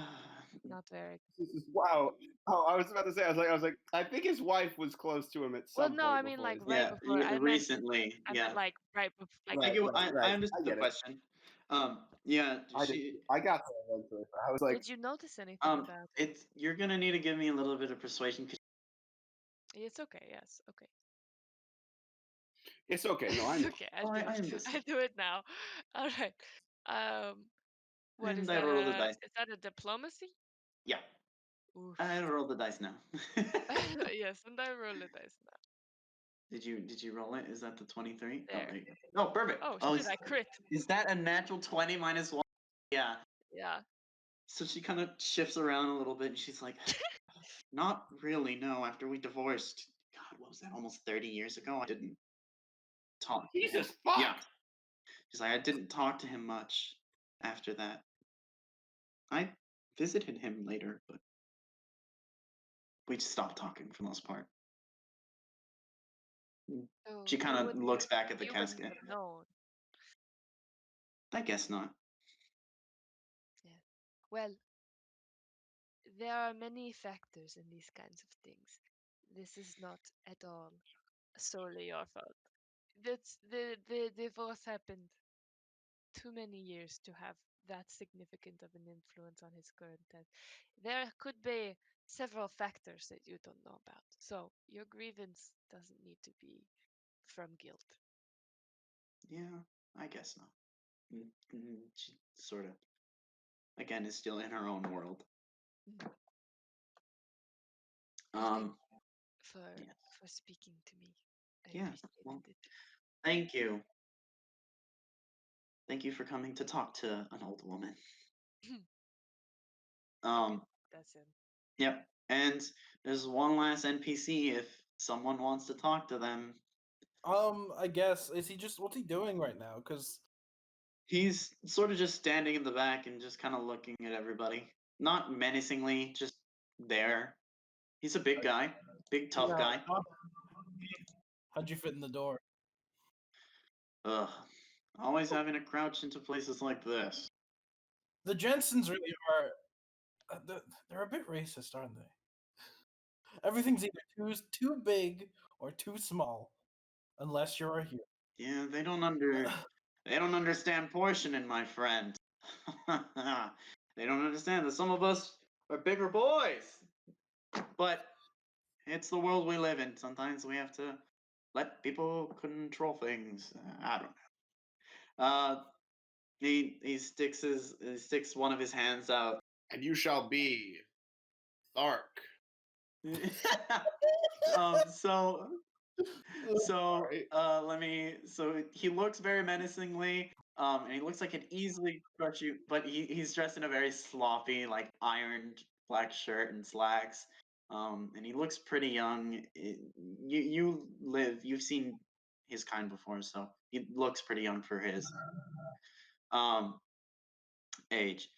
Speaker 9: not very?
Speaker 10: Wow. Oh, I was about to say. I was like. I think his wife was close to him at
Speaker 9: Well,
Speaker 10: some
Speaker 9: no,
Speaker 10: point
Speaker 9: I mean
Speaker 10: before
Speaker 9: like
Speaker 10: his
Speaker 9: right
Speaker 10: death.
Speaker 9: before.
Speaker 2: recently,
Speaker 9: I
Speaker 2: yeah.
Speaker 9: meant like right before, like
Speaker 2: I
Speaker 10: Right,
Speaker 2: get.
Speaker 10: right,
Speaker 2: I
Speaker 10: right.
Speaker 2: understood
Speaker 10: I
Speaker 2: the
Speaker 10: get it.
Speaker 2: question. Yeah.
Speaker 10: I did. I got there eventually. I was like,
Speaker 9: did you notice anything about him?
Speaker 2: It's you're gonna need to give me a little bit of persuasion.
Speaker 9: It's okay. Yes. Okay.
Speaker 10: it's okay. No, I
Speaker 9: It's
Speaker 10: know.
Speaker 9: okay.
Speaker 2: Oh,
Speaker 9: I'll do
Speaker 2: I
Speaker 9: it.
Speaker 2: understand.
Speaker 9: I'll do it now. All right. Um, what is
Speaker 2: And I
Speaker 9: that?
Speaker 2: roll the dice.
Speaker 9: Is that a diplomacy?
Speaker 2: Yeah,
Speaker 9: Oof.
Speaker 2: I roll the dice now.
Speaker 9: Yes, and I roll the dice now.
Speaker 2: Did you roll it? Is that the 23? Oh,
Speaker 9: There.
Speaker 2: there you go. Oh, perfect.
Speaker 9: Oh
Speaker 2: Oh,
Speaker 9: shit! I crit.
Speaker 2: is that a natural 20 minus 1? Yeah.
Speaker 9: Yeah.
Speaker 2: So she kind of shifts around a little bit and she's like, not really, no. After we divorced, God, what was that? Almost 30 years ago? I didn't talk.
Speaker 10: Jesus fuck.
Speaker 2: Yeah. She's like, I didn't talk to him much after that. I visited him later, but we just stopped talking for the most part.
Speaker 9: So
Speaker 2: She kind of looks back at the
Speaker 9: you wouldn't
Speaker 2: casket.
Speaker 9: have known.
Speaker 2: I guess not.
Speaker 9: Yeah. Well, there are many factors in these kinds of things. This is not at all solely your fault. That's the divorce happened too many years to have that significant of an influence on his current death. There could be several factors that you don't know about. So your grievance doesn't need to be from guilt.
Speaker 2: Yeah, I guess not. She sort of, again, is still in her own world.
Speaker 9: Mhm. Well, thank
Speaker 2: Um,
Speaker 9: you for speaking to me. I
Speaker 2: yeah,
Speaker 9: appreciated
Speaker 2: well,
Speaker 9: it.
Speaker 2: thank you. Thank you for coming to talk to an old woman.
Speaker 9: Okay, that's him.
Speaker 2: Yep. And there's one last NPC if someone wants to talk to them.
Speaker 7: I guess what's he doing right now? Because
Speaker 2: He's sort of just standing in the back and just kind of looking at everybody. Not menacingly, just there. He's a big guy, big tough guy.
Speaker 7: How'd you fit in the door?
Speaker 2: Ugh. Always having to crouch into places like this.
Speaker 7: The Jensens really are. They're a bit racist, aren't they? Everything's either too big or too small, unless you're a hero.
Speaker 2: Yeah, they don't understand portioning, my friend. They don't understand that some of us are bigger boys. But it's the world we live in. Sometimes we have to let people control things. I don't know. He sticks one of his hands out.
Speaker 10: And you shall be Thark.
Speaker 2: So he looks very menacingly, and he looks like he'd easily crush you, but he's dressed in a very sloppy, like ironed black shirt and slacks. And he looks pretty young. You've seen his kind before, so he looks pretty young for his age.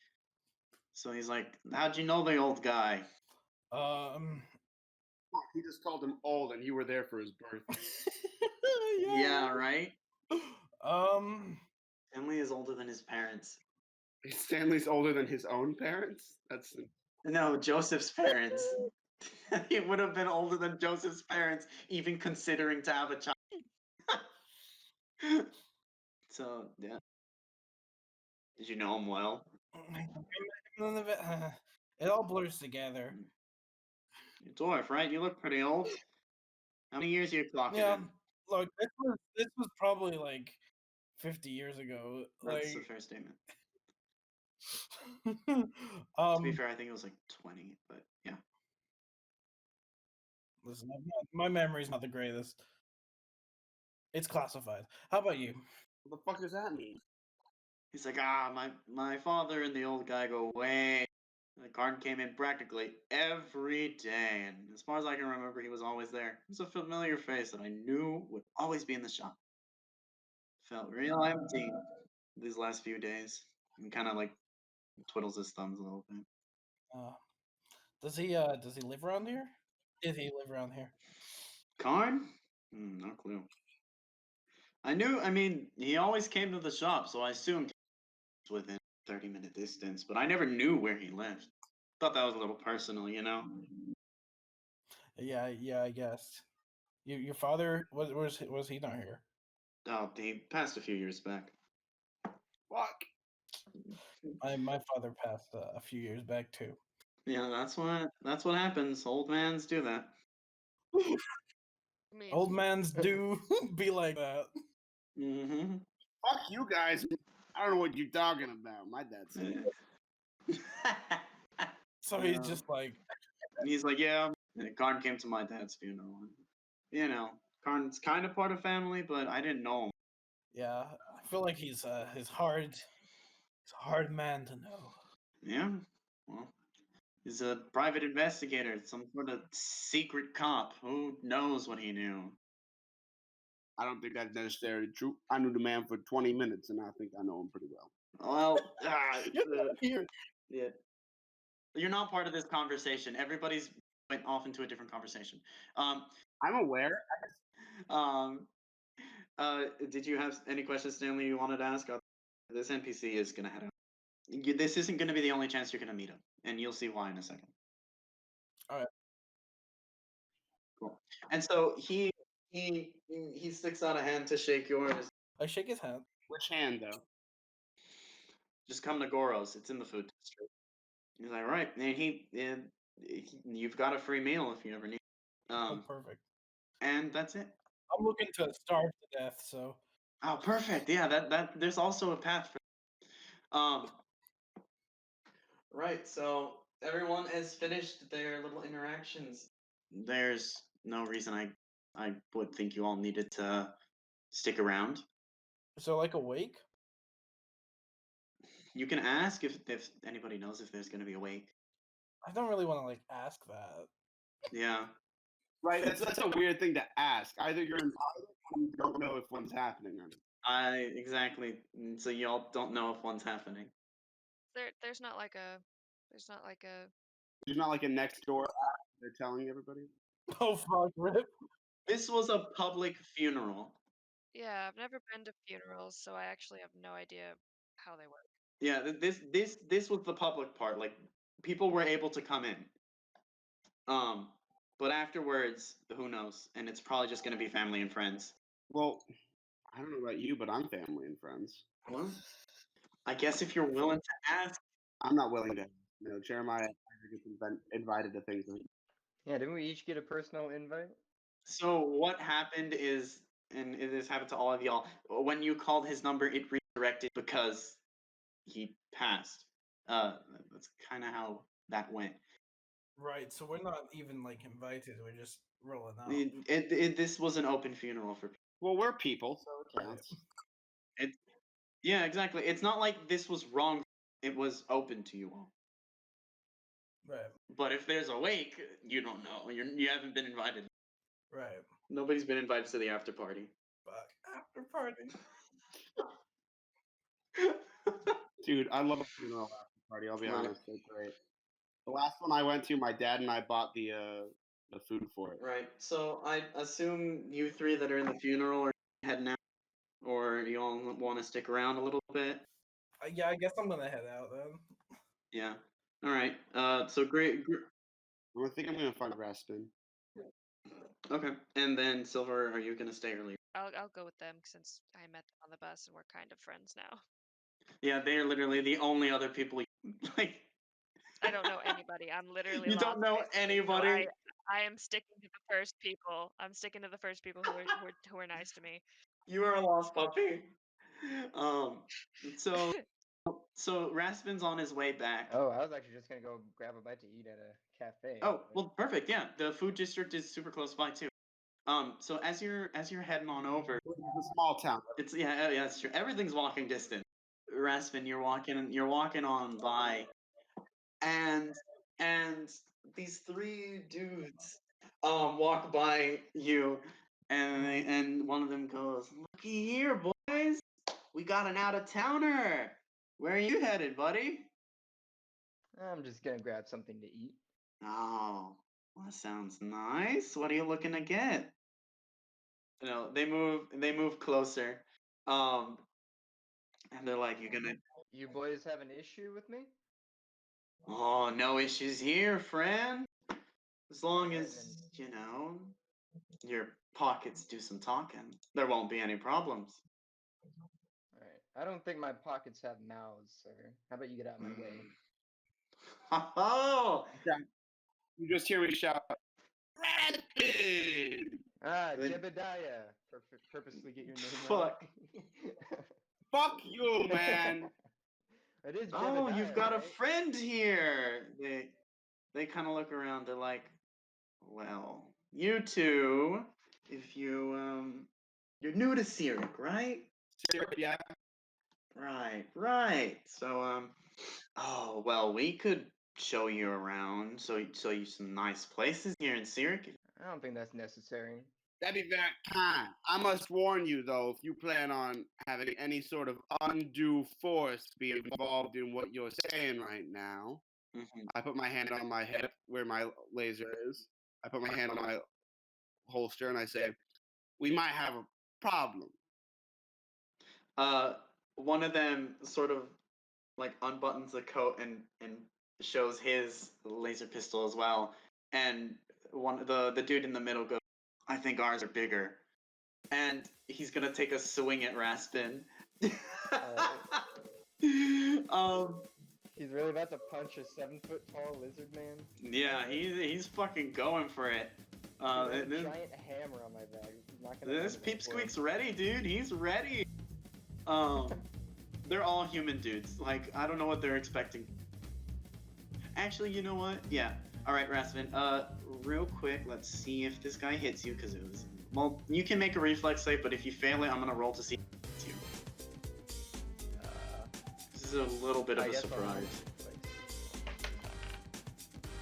Speaker 2: So he's like, "How'd you know the old guy?"
Speaker 10: He just called him old, and you were there for his birth.
Speaker 2: Yeah, right.
Speaker 7: Stanley
Speaker 2: is older than his parents.
Speaker 10: Stanley's older than his own parents? That's
Speaker 2: No, Joseph's parents. He would have been older than Joseph's parents, even considering to have a child. So, yeah. Did you know him well?
Speaker 7: It all blurs together.
Speaker 2: You're dwarf, right? You look pretty old. How many years are you clocking in?
Speaker 7: Look, this was probably like 50 years ago.
Speaker 2: That's a fair statement.
Speaker 7: To
Speaker 2: be fair, I think it was like 20, but yeah.
Speaker 7: Listen, my memory's not the greatest. It's classified. How about you?
Speaker 10: What the fuck does that mean?
Speaker 2: He's like, my father and the old guy go way. The Karn came in practically every day, and as far as I can remember, he was always there. He was a familiar face that I knew would always be in the shop. Felt real empty. these last few days, and kind of like twiddles his thumbs a little bit.
Speaker 7: Does he live around here? Did he live around here?
Speaker 2: Karn? No clue. I mean, he always came to the shop, so I assumed he was within 30-minute distance, but I never knew where he lived. Thought that was a little personal, you know?
Speaker 7: Yeah, I guess. Your father was he not here?
Speaker 2: Oh, he passed a few years back.
Speaker 10: Fuck.
Speaker 7: My father passed a few years back too.
Speaker 2: Yeah, that's what happens. Old mans do that.
Speaker 9: I mean,
Speaker 7: Old mans do be like that.
Speaker 2: Mm-hmm.
Speaker 10: Fuck you guys. I don't know what you're talking about. My dad's saying.
Speaker 7: So he's just like,
Speaker 2: He's like, yeah, Karn came to my dad's funeral. You know, Karn's kind of part of family, but I didn't know him.
Speaker 7: yeah. I feel like he's hard man to know.
Speaker 2: Yeah, well, he's a private investigator, some sort of secret cop. Who knows what he knew?
Speaker 10: I don't think that's necessarily true. I knew the man for 20 minutes, and I think I know him pretty well.
Speaker 2: Well,
Speaker 7: You're not here.
Speaker 2: yeah, you're not part of this conversation. Everybody's went off into a different conversation.
Speaker 10: I'm aware.
Speaker 2: Did you have any questions, Stanley, you wanted to ask? This NPC is gonna head out. This isn't gonna be the only chance you're gonna meet him, and you'll see why in a second.
Speaker 7: All right.
Speaker 2: Cool. And so he sticks out a hand to shake yours.
Speaker 7: I shake his hand.
Speaker 10: Which hand, though?
Speaker 2: Just come to Goro's. It's in the food district. He's like, right, and you've got a free meal if you ever need.
Speaker 7: Oh, perfect.
Speaker 2: And that's it.
Speaker 7: I'm looking to starve to death, so.
Speaker 2: Oh, perfect. Yeah, that there's also a path for. Right. So everyone has finished their little interactions. There's no reason I would think you all needed to stick around.
Speaker 7: So like a wake?
Speaker 2: You can ask if anybody knows if there's going to be a wake.
Speaker 7: I don't really want to like ask that.
Speaker 2: Yeah.
Speaker 10: Right, that's a weird thing to ask. Either you're invited or you don't know if one's happening or not.
Speaker 2: Exactly. So y'all don't know if one's happening.
Speaker 9: there's not like a
Speaker 10: There's not like a next door app they're telling everybody.
Speaker 7: Oh fuck, Rip.
Speaker 2: This was a public funeral.
Speaker 9: Yeah, I've never been to funerals, so I actually have no idea how they work.
Speaker 2: Yeah, this was the public part. Like people were able to come in. But afterwards, who knows? And it's probably just going to be family and friends.
Speaker 10: Well, I don't know about you, but I'm family and friends.
Speaker 2: Well, I guess if you're willing to ask.
Speaker 10: I'm not willing to. You know, Jeremiah gets invited to things.
Speaker 8: Yeah, didn't we each get a personal invite?
Speaker 2: So what happened is, and this happened to all of y'all, when you called his number, it redirected because he passed. That's kind of how that went.
Speaker 7: Right, so we're not even like invited. We're just rolling out.
Speaker 2: This was an open funeral for people.
Speaker 10: Well, we're people, so it counts.
Speaker 2: Yeah, exactly. It's not like this was wrong. It was open to you all.
Speaker 7: Right.
Speaker 2: But if there's a wake, you don't know. You haven't been invited.
Speaker 7: Right.
Speaker 2: Nobody's been invited to the after party.
Speaker 7: Fuck. After party.
Speaker 10: Dude, I love a funeral after party. I'll be honest, they're great. The last one I went to, my dad and I bought the food for it.
Speaker 2: Right. So I assume you three that are in the funeral are heading out, or you all want to stick around a little bit.
Speaker 7: Yeah, I guess I'm gonna head out then.
Speaker 2: Yeah. All right. So great.
Speaker 10: I think I'm gonna find Preston.
Speaker 2: Okay. And then Silver, are you gonna stay or leave?
Speaker 9: I'll go with them since I met them on the bus and we're kind of friends now.
Speaker 2: Yeah, they are literally the only other people like.
Speaker 9: I don't know anybody. I'm literally.
Speaker 2: You don't know anybody.
Speaker 9: So I am sticking to the first people. I'm sticking to the first people who are nice to me.
Speaker 2: You are a lost puppy. So Raspin's on his way back.
Speaker 8: Oh, I was actually just gonna go grab a bite to eat at a cafe.
Speaker 2: Oh, well, perfect. Yeah, the food district is super close by too. So as you're heading on over,
Speaker 10: It's a small town.
Speaker 2: it's yeah, that's true. Everything's walking distance. Raspin, you're walking on by, and these three dudes walk by you, and one of them goes, "Looky here, boys, we got an out-of-towner. Where are you headed, buddy?
Speaker 8: I'm just gonna grab something to eat.
Speaker 2: Oh, well, that sounds nice. What are you looking to get? You know, they move closer. Um, and they're like, "You're gonna."
Speaker 8: You boys have an issue with me?
Speaker 2: Oh, no issues here, friend. As long
Speaker 8: Alright,
Speaker 2: as you know your pockets do some talking, there won't be any problems.
Speaker 8: Alright. I don't think my pockets have mouths, sir. How about you get out of my way?
Speaker 2: Oh,
Speaker 10: You just hear me shout, Bradford!
Speaker 8: Ah,
Speaker 2: Good.
Speaker 8: Jebediah. Purposely get your name
Speaker 2: Fuck.
Speaker 8: right.
Speaker 10: Fuck you, man!
Speaker 8: It is
Speaker 2: Oh, you've
Speaker 8: Jebediah,
Speaker 2: got a
Speaker 8: right?
Speaker 2: friend here. They kind of look around. They're like, well, you two, if you're new to Searik, right?
Speaker 10: Yeah.
Speaker 2: Right. So, oh, well, we could show you around, show you some nice places here in Searik.
Speaker 8: I don't think that's necessary.
Speaker 10: That'd be very kind. I must warn you, though, if you plan on having any sort of undue force be involved in what you're saying right now, I put my hand on my hip where my laser is. I put my hand on my holster and I say, we might have a problem.
Speaker 2: One of them sort of like unbuttons the coat and shows his laser pistol as well. And the dude in the middle goes, I think ours are bigger. And he's gonna take a swing at Raspin.
Speaker 8: He's really about to punch a 7-foot-tall lizard man.
Speaker 2: Yeah, he's fucking going for it.
Speaker 8: He has a giant hammer on my back. He's not gonna
Speaker 2: This
Speaker 8: let me
Speaker 2: Peepsqueak's
Speaker 8: for
Speaker 2: ready, dude. He's ready. They're all human dudes. Like, I don't know what they're expecting. Actually, you know what? Yeah. All right, Raspin. Real quick, let's see if this guy hits you, because it was. Well, you can make a reflex save, but if you fail it, I'm gonna roll to see if it hits you. This is a little bit of a surprise.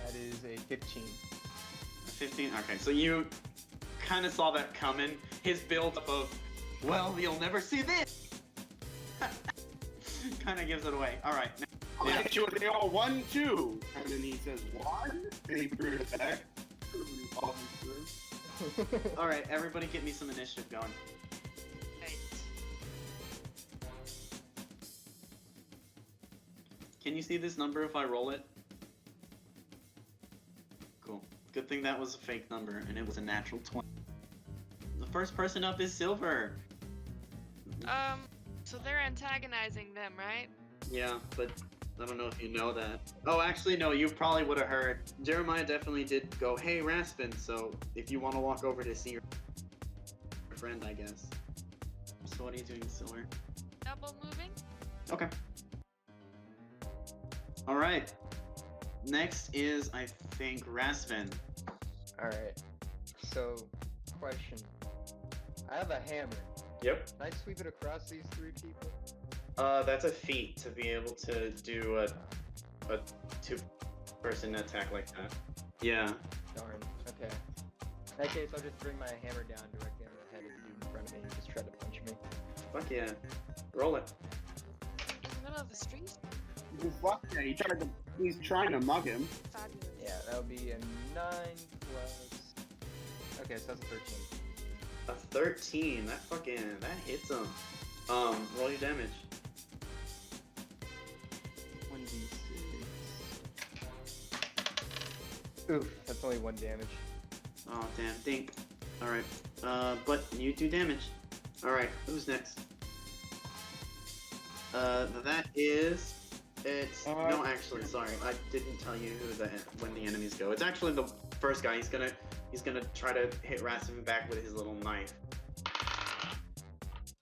Speaker 8: That is a 15.
Speaker 2: 15. Okay, so you kind of saw that coming. His build-up of, well, you'll never see this. Kind of gives it away. All right.
Speaker 10: I'll hit you with the all 1, 2. And then he says, 1? And he threw it back.
Speaker 2: All right, everybody get me some initiative going.
Speaker 9: Right.
Speaker 2: Can you see this number if I roll it? Cool. Good thing that was a fake number, and it was a natural 20. The first person up is Silver.
Speaker 9: So they're antagonizing them, right?
Speaker 2: Yeah, but I don't know if you know that. Oh, actually, no, you probably would have heard. Jeremiah definitely did go, hey, Raspin, so if you want to walk over to see your friend, I guess. So what are you doing, Silver?
Speaker 9: Double moving?
Speaker 2: Okay. Alright. Next is, I think, Raspin.
Speaker 8: Alright. So, question. I have a hammer.
Speaker 2: Yep.
Speaker 8: Can I sweep it across these 3 people?
Speaker 2: That's a feat to be able to do a 2-person attack like that. Yeah.
Speaker 8: Darn. Okay. In that case, I'll just bring my hammer down directly on the head of the dude in front of me and just try to punch me.
Speaker 2: Fuck yeah. Roll it.
Speaker 9: In the middle of the street?
Speaker 10: Fuck yeah, he's trying to mug him.
Speaker 9: Fabulous.
Speaker 8: Yeah, that would be a 9 plus... Okay, so that's a 13.
Speaker 2: A 13. That hits him. Roll your damage.
Speaker 8: 1d6. Oof, that's only 1 damage.
Speaker 2: Oh, damn. Dink. Alright. But you do damage. Alright, who's next? That is... It's... No, actually, sorry. I didn't tell you when the enemies go. It's actually the first guy. He's gonna try to hit Raspin back with his little knife.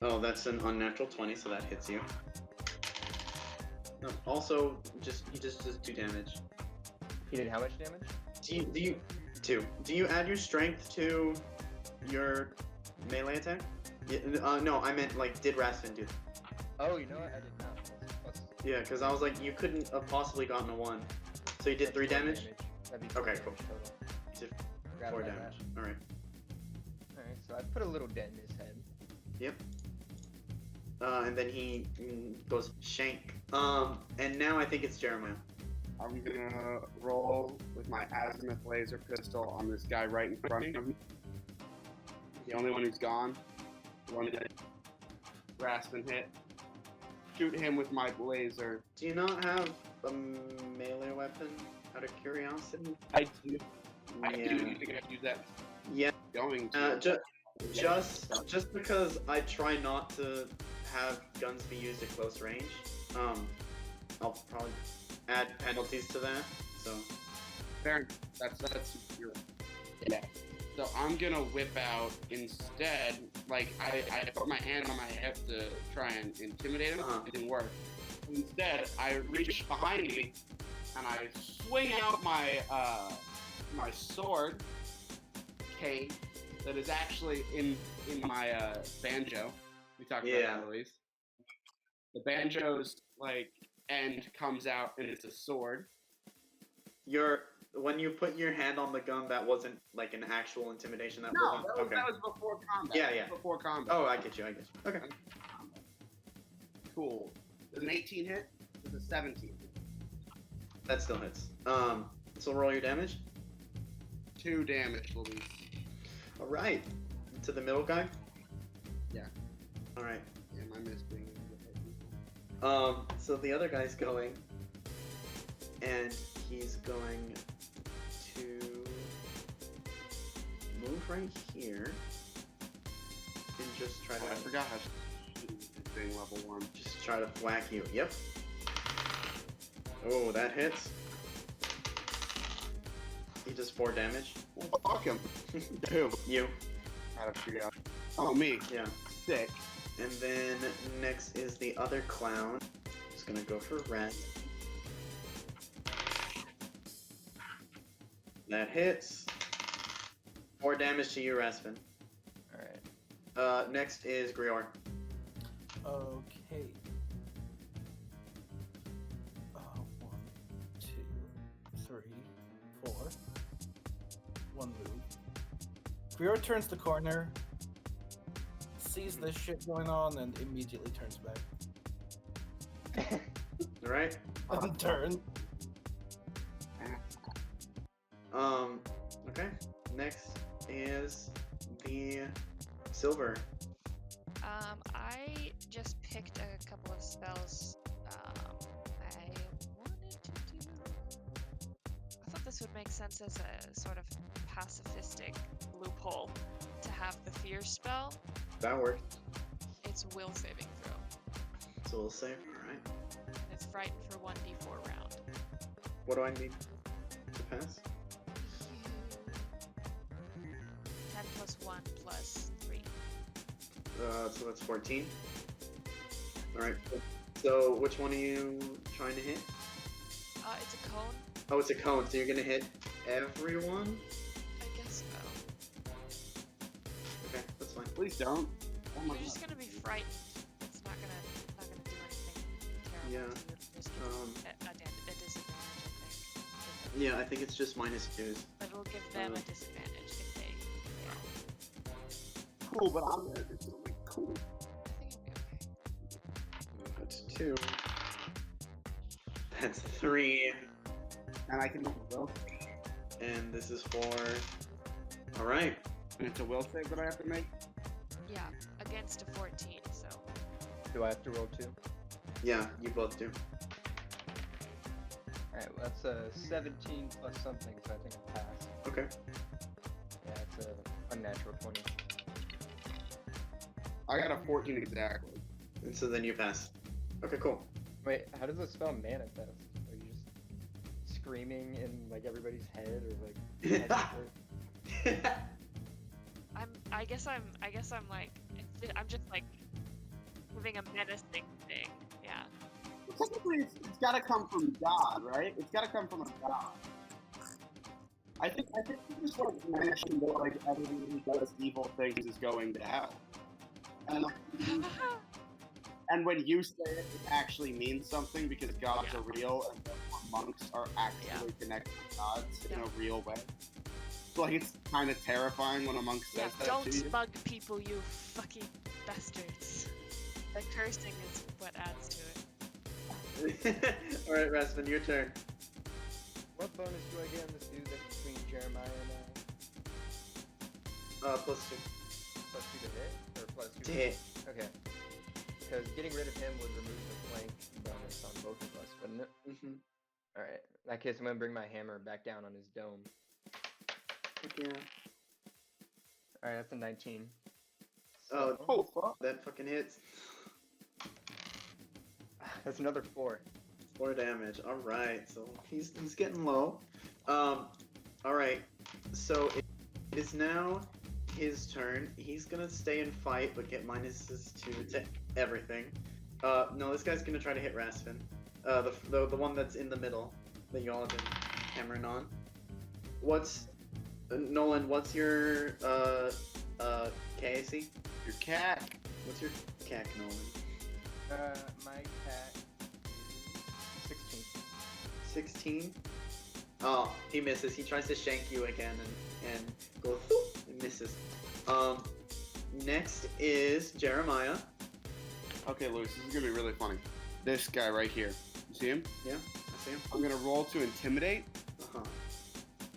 Speaker 2: Oh, that's an unnatural 20, so that hits you. No, also, he just does 2 damage.
Speaker 8: He did how much damage?
Speaker 2: Do you 2? Do you add your strength to your melee attack? Yeah, no, I meant like, did Raspin do?
Speaker 8: Oh, you know what? I did not. Plus,
Speaker 2: Yeah, because I was like, you couldn't have possibly gotten a 1. So you did 3 damage?
Speaker 8: That'd be 4
Speaker 2: Okay,
Speaker 8: damage
Speaker 2: cool.
Speaker 8: total.
Speaker 2: You did
Speaker 8: Forgot
Speaker 2: 4
Speaker 8: about
Speaker 2: damage.
Speaker 8: that.
Speaker 2: Alright.
Speaker 8: Alright, so I put a little dent in his head.
Speaker 2: Yep. and then he goes shank. And now I think it's Jeremiah.
Speaker 10: I'm gonna roll with my azimuth laser pistol on this guy right in front of me. The only one who's gone. The one that Raspen hit. Shoot him with my laser.
Speaker 2: Do you not have a melee weapon, out of curiosity?
Speaker 10: I do. I
Speaker 2: Yeah.
Speaker 10: do think I use that.
Speaker 2: Yeah.
Speaker 10: Going to.
Speaker 2: Just because I try not to have guns be used at close range, I'll probably add penalties to that. So
Speaker 10: Fair. That's your. Yeah. So I'm gonna whip out instead. Like I put my hand on my hip to try and intimidate him. It didn't work. Instead, I reach behind me and I swing out my my sword, K, that is actually in my banjo. We talked about that, Elise. The banjo's like end comes out and it's a sword.
Speaker 2: When you put your hand on the gun, that wasn't like an actual intimidation. That
Speaker 10: was before combat.
Speaker 2: Yeah.
Speaker 10: Before combat.
Speaker 2: Oh, I get you. Okay.
Speaker 10: Cool. Does an 18 hit? Does a 17 hit?
Speaker 2: That still hits. So roll your damage.
Speaker 10: 2 damage, Louise.
Speaker 2: All right. To the middle guy.
Speaker 10: Yeah.
Speaker 2: All right.
Speaker 10: Am I missing?
Speaker 2: So the other guy's going, and he's going to move right here and just try to.
Speaker 10: I forgot how to thing level 1.
Speaker 2: Just try to whack you. Yep. Oh, that hits. He does 4 damage.
Speaker 10: Well, fuck him. Who?
Speaker 2: You.
Speaker 10: Out of curiosity. Oh, me.
Speaker 2: Yeah.
Speaker 10: Sick.
Speaker 2: And then next is the other clown. Just gonna go for red. That hits. 4 damage to you, Raspen.
Speaker 8: Alright.
Speaker 2: Next is Grior.
Speaker 7: Okay. 1, 2, 3, 4. 1 move. Grior turns the corner, sees this shit going on, and immediately turns back.
Speaker 2: Alright.
Speaker 7: Doesn't turn.
Speaker 2: Okay. Next is the silver.
Speaker 9: I just picked a couple of spells. I wanted to do. I thought this would make sense as a sort of pacifistic loophole to have the fear spell.
Speaker 2: That worked.
Speaker 9: It's will saving throw.
Speaker 2: So we'll save. Alright.
Speaker 9: And it's frightened for 1d4 round.
Speaker 2: What do I need to pass?
Speaker 9: 10 plus 1 plus 3.
Speaker 2: So that's 14. Alright. So which one are you trying to hit?
Speaker 9: It's a cone.
Speaker 2: Oh, it's a cone, so you're gonna hit everyone?
Speaker 9: I guess so.
Speaker 2: Okay, that's fine.
Speaker 10: Please don't. Oh my
Speaker 9: You're just gonna be frightened. It's not gonna do anything terrible.
Speaker 2: Yeah.
Speaker 9: To you. Just a disadvantage, I think.
Speaker 2: Yeah, I think it's just -2s.
Speaker 9: But it'll give them a disadvantage if they fail.
Speaker 10: Cool, but I'm there. It's gonna be cool.
Speaker 9: I think it'll be okay.
Speaker 2: That's 2. That's 3.
Speaker 10: And I can make a will.
Speaker 2: And this is 4. Alright.
Speaker 10: And it's a will save that I have to make?
Speaker 9: Yeah, against a 14, so.
Speaker 8: Do I have to roll 2?
Speaker 2: Yeah, you both do.
Speaker 8: Alright, well, that's a 17 plus something, so I think I pass.
Speaker 2: Okay.
Speaker 8: Yeah, it's a unnatural 20.
Speaker 10: I got a 14 exactly.
Speaker 2: And so then you pass. Okay, cool.
Speaker 8: Wait, how does the spell manifest? Are you just screaming in like everybody's head, or like?
Speaker 9: I guess I'm like, I'm just like moving a menacing thing. Yeah.
Speaker 10: Technically, it's gotta come from God, right? It's gotta come from a God. I think you just like mentioned that like everyone who does evil things is going to hell. And when you say it, it actually means something because gods are real and monks are actually connected to gods in a real way. So like it's kind of terrifying when a monk says that
Speaker 9: Don't
Speaker 10: to you.
Speaker 9: smug people, you fucking bastards. The cursing is what adds to it.
Speaker 11: Alright, Rasmus, your turn.
Speaker 8: What bonus do I get on this dude that's between Jeremiah and
Speaker 11: +2.
Speaker 8: +2 to hit? Or +2
Speaker 11: To hit.
Speaker 8: Okay. Because getting rid of him would remove the flank bonus on both of us, wouldn't it?
Speaker 11: Mm-hmm.
Speaker 8: Alright. In that case, I'm gonna bring my hammer back down on his dome.
Speaker 11: Yeah.
Speaker 8: Alright, that's a 19.
Speaker 11: Oh, fuck. That fucking hits.
Speaker 8: That's another 4.
Speaker 11: 4 damage. Alright, so he's getting low. Alright. So it is now his turn. He's gonna stay and fight, but get minuses to everything. No, this guy's gonna try to hit Rasvin. The one that's in the middle that you all have been hammering on. What's Nolan? What's your KAC?
Speaker 10: Your cat.
Speaker 11: What's your CAC, Nolan?
Speaker 8: My cat is 16.
Speaker 11: 16. Oh, he misses. He tries to shank you again and goes whoop, and misses. Next is Jeremiah.
Speaker 10: Okay, Lewis, this is gonna be really funny. This guy right here. You see him?
Speaker 11: Yeah, I see him.
Speaker 10: I'm gonna roll to intimidate,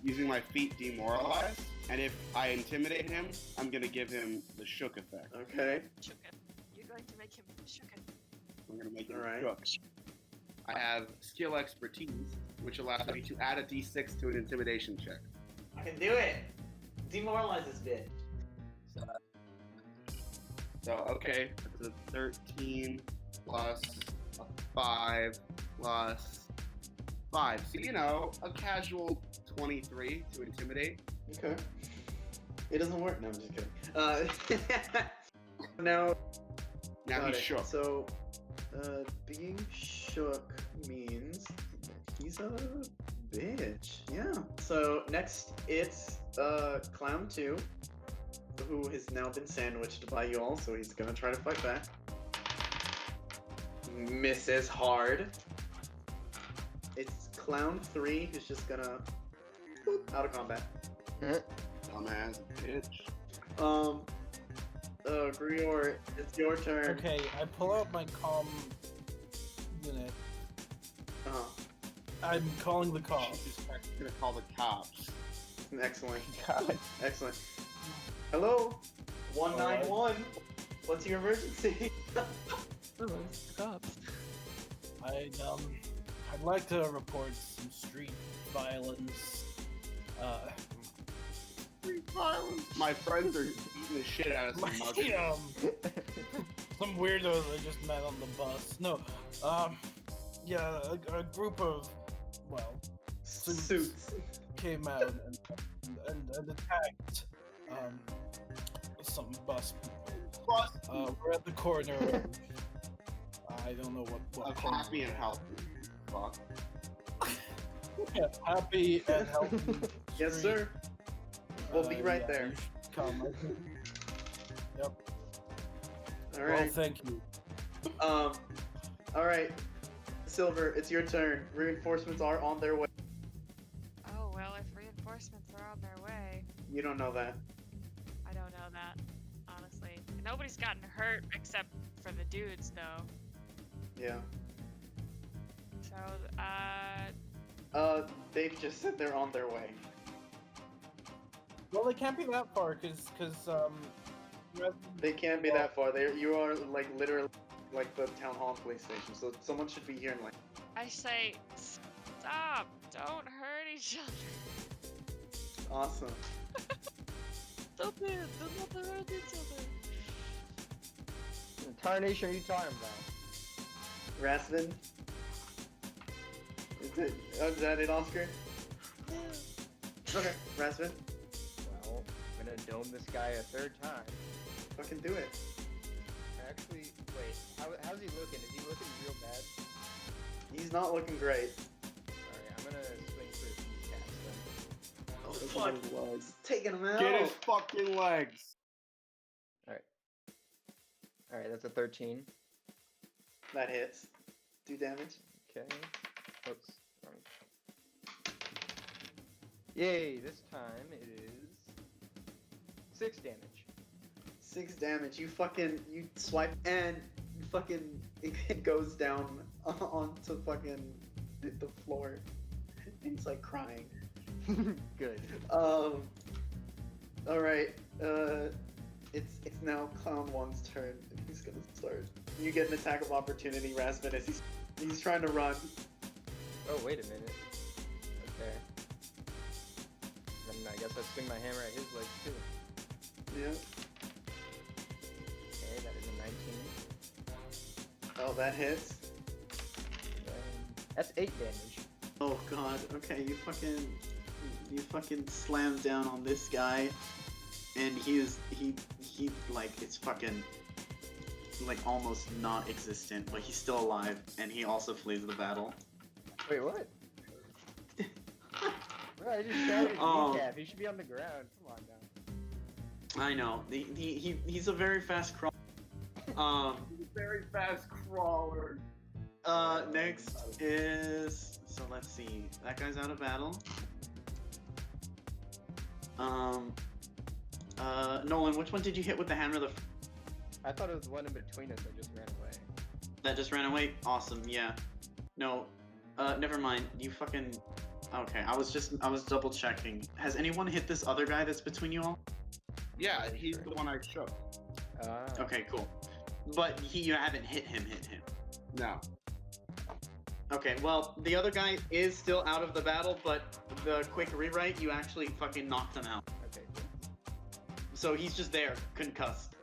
Speaker 10: using my feet demoralize. And if I intimidate him, I'm gonna give him the shook effect.
Speaker 11: Okay.
Speaker 9: Shooken. You're going to make him shooken.
Speaker 10: I'm gonna make him
Speaker 11: Alright.
Speaker 10: shook. I have skill expertise, which allows me to add a d6 to an intimidation check.
Speaker 11: I can do it. Demoralize this bitch.
Speaker 10: So, okay, that's a 13 plus a 5 plus 5. So, you know, a casual 23 to intimidate.
Speaker 11: Okay. It doesn't work. No, I'm just kidding. Now
Speaker 10: Now
Speaker 11: got
Speaker 10: he's
Speaker 11: it.
Speaker 10: shook.
Speaker 11: So, being shook means he's a bitch. Yeah. So next it's Clown 2, who has now been sandwiched by you all, so he's gonna try to fight back. Misses hard. It's Clown 3 who's just gonna boop, out of combat.
Speaker 10: Dumbass bitch.
Speaker 11: Grior, it's your turn.
Speaker 7: Okay, I pull out my comm unit.
Speaker 11: Uh-huh.
Speaker 7: I'm calling the cops.
Speaker 10: I'm gonna call the cops.
Speaker 11: Excellent.
Speaker 8: God.
Speaker 11: Excellent. Hello? 191. What's your emergency?
Speaker 7: I'd like to report some street violence.
Speaker 10: Street violence. My friends are beating the shit out of some muggers.
Speaker 7: Some weirdos I just met on the bus. No, yeah, a group of, well, suits came out and attacked some bus people. We're at the corner of, I don't know what corner.
Speaker 10: Happy and healthy. Fuck.
Speaker 7: Yeah, happy and healthy.
Speaker 11: Yes,
Speaker 7: street.
Speaker 11: sir. We'll be right
Speaker 7: Yeah,
Speaker 11: there.
Speaker 7: you should come. Yep.
Speaker 11: All
Speaker 7: Well,
Speaker 11: right.
Speaker 7: thank you.
Speaker 11: All right. Silver, it's your turn. Reinforcements are on their way.
Speaker 9: Oh, well, if reinforcements are on their way,
Speaker 11: You don't know that.
Speaker 9: I don't know that, honestly. Nobody's gotten hurt except for the dudes, though.
Speaker 11: Yeah.
Speaker 9: So,
Speaker 11: They've just said they're on their way.
Speaker 7: Well, they can't be that far, cause
Speaker 11: They can't be that far. You are like literally like the town hall and police station. So someone should be here in like.
Speaker 9: I say, stop! Don't hurt each other.
Speaker 11: Awesome.
Speaker 9: Stop it! Do not hurt each other.
Speaker 8: What tarnation are you talking about?
Speaker 11: Rasvin? Is that it, Oscar? Okay, Rasvin.
Speaker 8: Well, I'm gonna dome this guy a third time.
Speaker 11: Fucking do it.
Speaker 8: Actually, wait, how's he looking? Is he looking real bad?
Speaker 11: He's not looking great.
Speaker 8: Alright, I'm gonna swing for his kneecaps then.
Speaker 11: Oh fuck! It's taking him out.
Speaker 10: Get his fucking legs.
Speaker 8: Alright, that's a 13.
Speaker 11: That hits. 2 damage.
Speaker 8: Okay. Oops. Wrong. Yay, this time it is 6 damage.
Speaker 11: 6 damage. You swipe and fucking it goes down onto fucking the floor. And he's like crying.
Speaker 8: Good.
Speaker 11: All right. It's now Clown One's turn, and he's gonna start. You get an attack of opportunity, Rasmus, as he's trying to run.
Speaker 8: Oh, wait a minute. Okay. Then I guess I swing my hammer at his legs too.
Speaker 11: Yeah.
Speaker 8: Okay, that is a 19.
Speaker 11: Oh, that hits.
Speaker 8: That's 8 damage.
Speaker 11: Oh god. Okay, you fucking slam down on this guy, and he like it's fucking like almost not existent, but he's still alive, and he also flees the battle.
Speaker 8: Wait, what? Bro, I just shot his kneecap. He should be on the ground. Come on now.
Speaker 11: I know. He's a very fast crawler.
Speaker 10: Very fast crawler.
Speaker 11: Next is let's see. That guy's out of battle. Nolan, which one did you hit with the hammer?
Speaker 8: I thought it was the one in between us that just ran away.
Speaker 11: That just ran away? Awesome, yeah. No, never mind. You fucking... Okay, I was double checking. Has anyone hit this other guy that's between you all?
Speaker 10: Yeah, he's the one I shook.
Speaker 11: Okay, cool. But you haven't hit him.
Speaker 10: No.
Speaker 11: Okay, well, the other guy is still out of the battle, but the quick rewrite, you actually fucking knocked him out.
Speaker 8: Okay.
Speaker 11: So he's just there, concussed.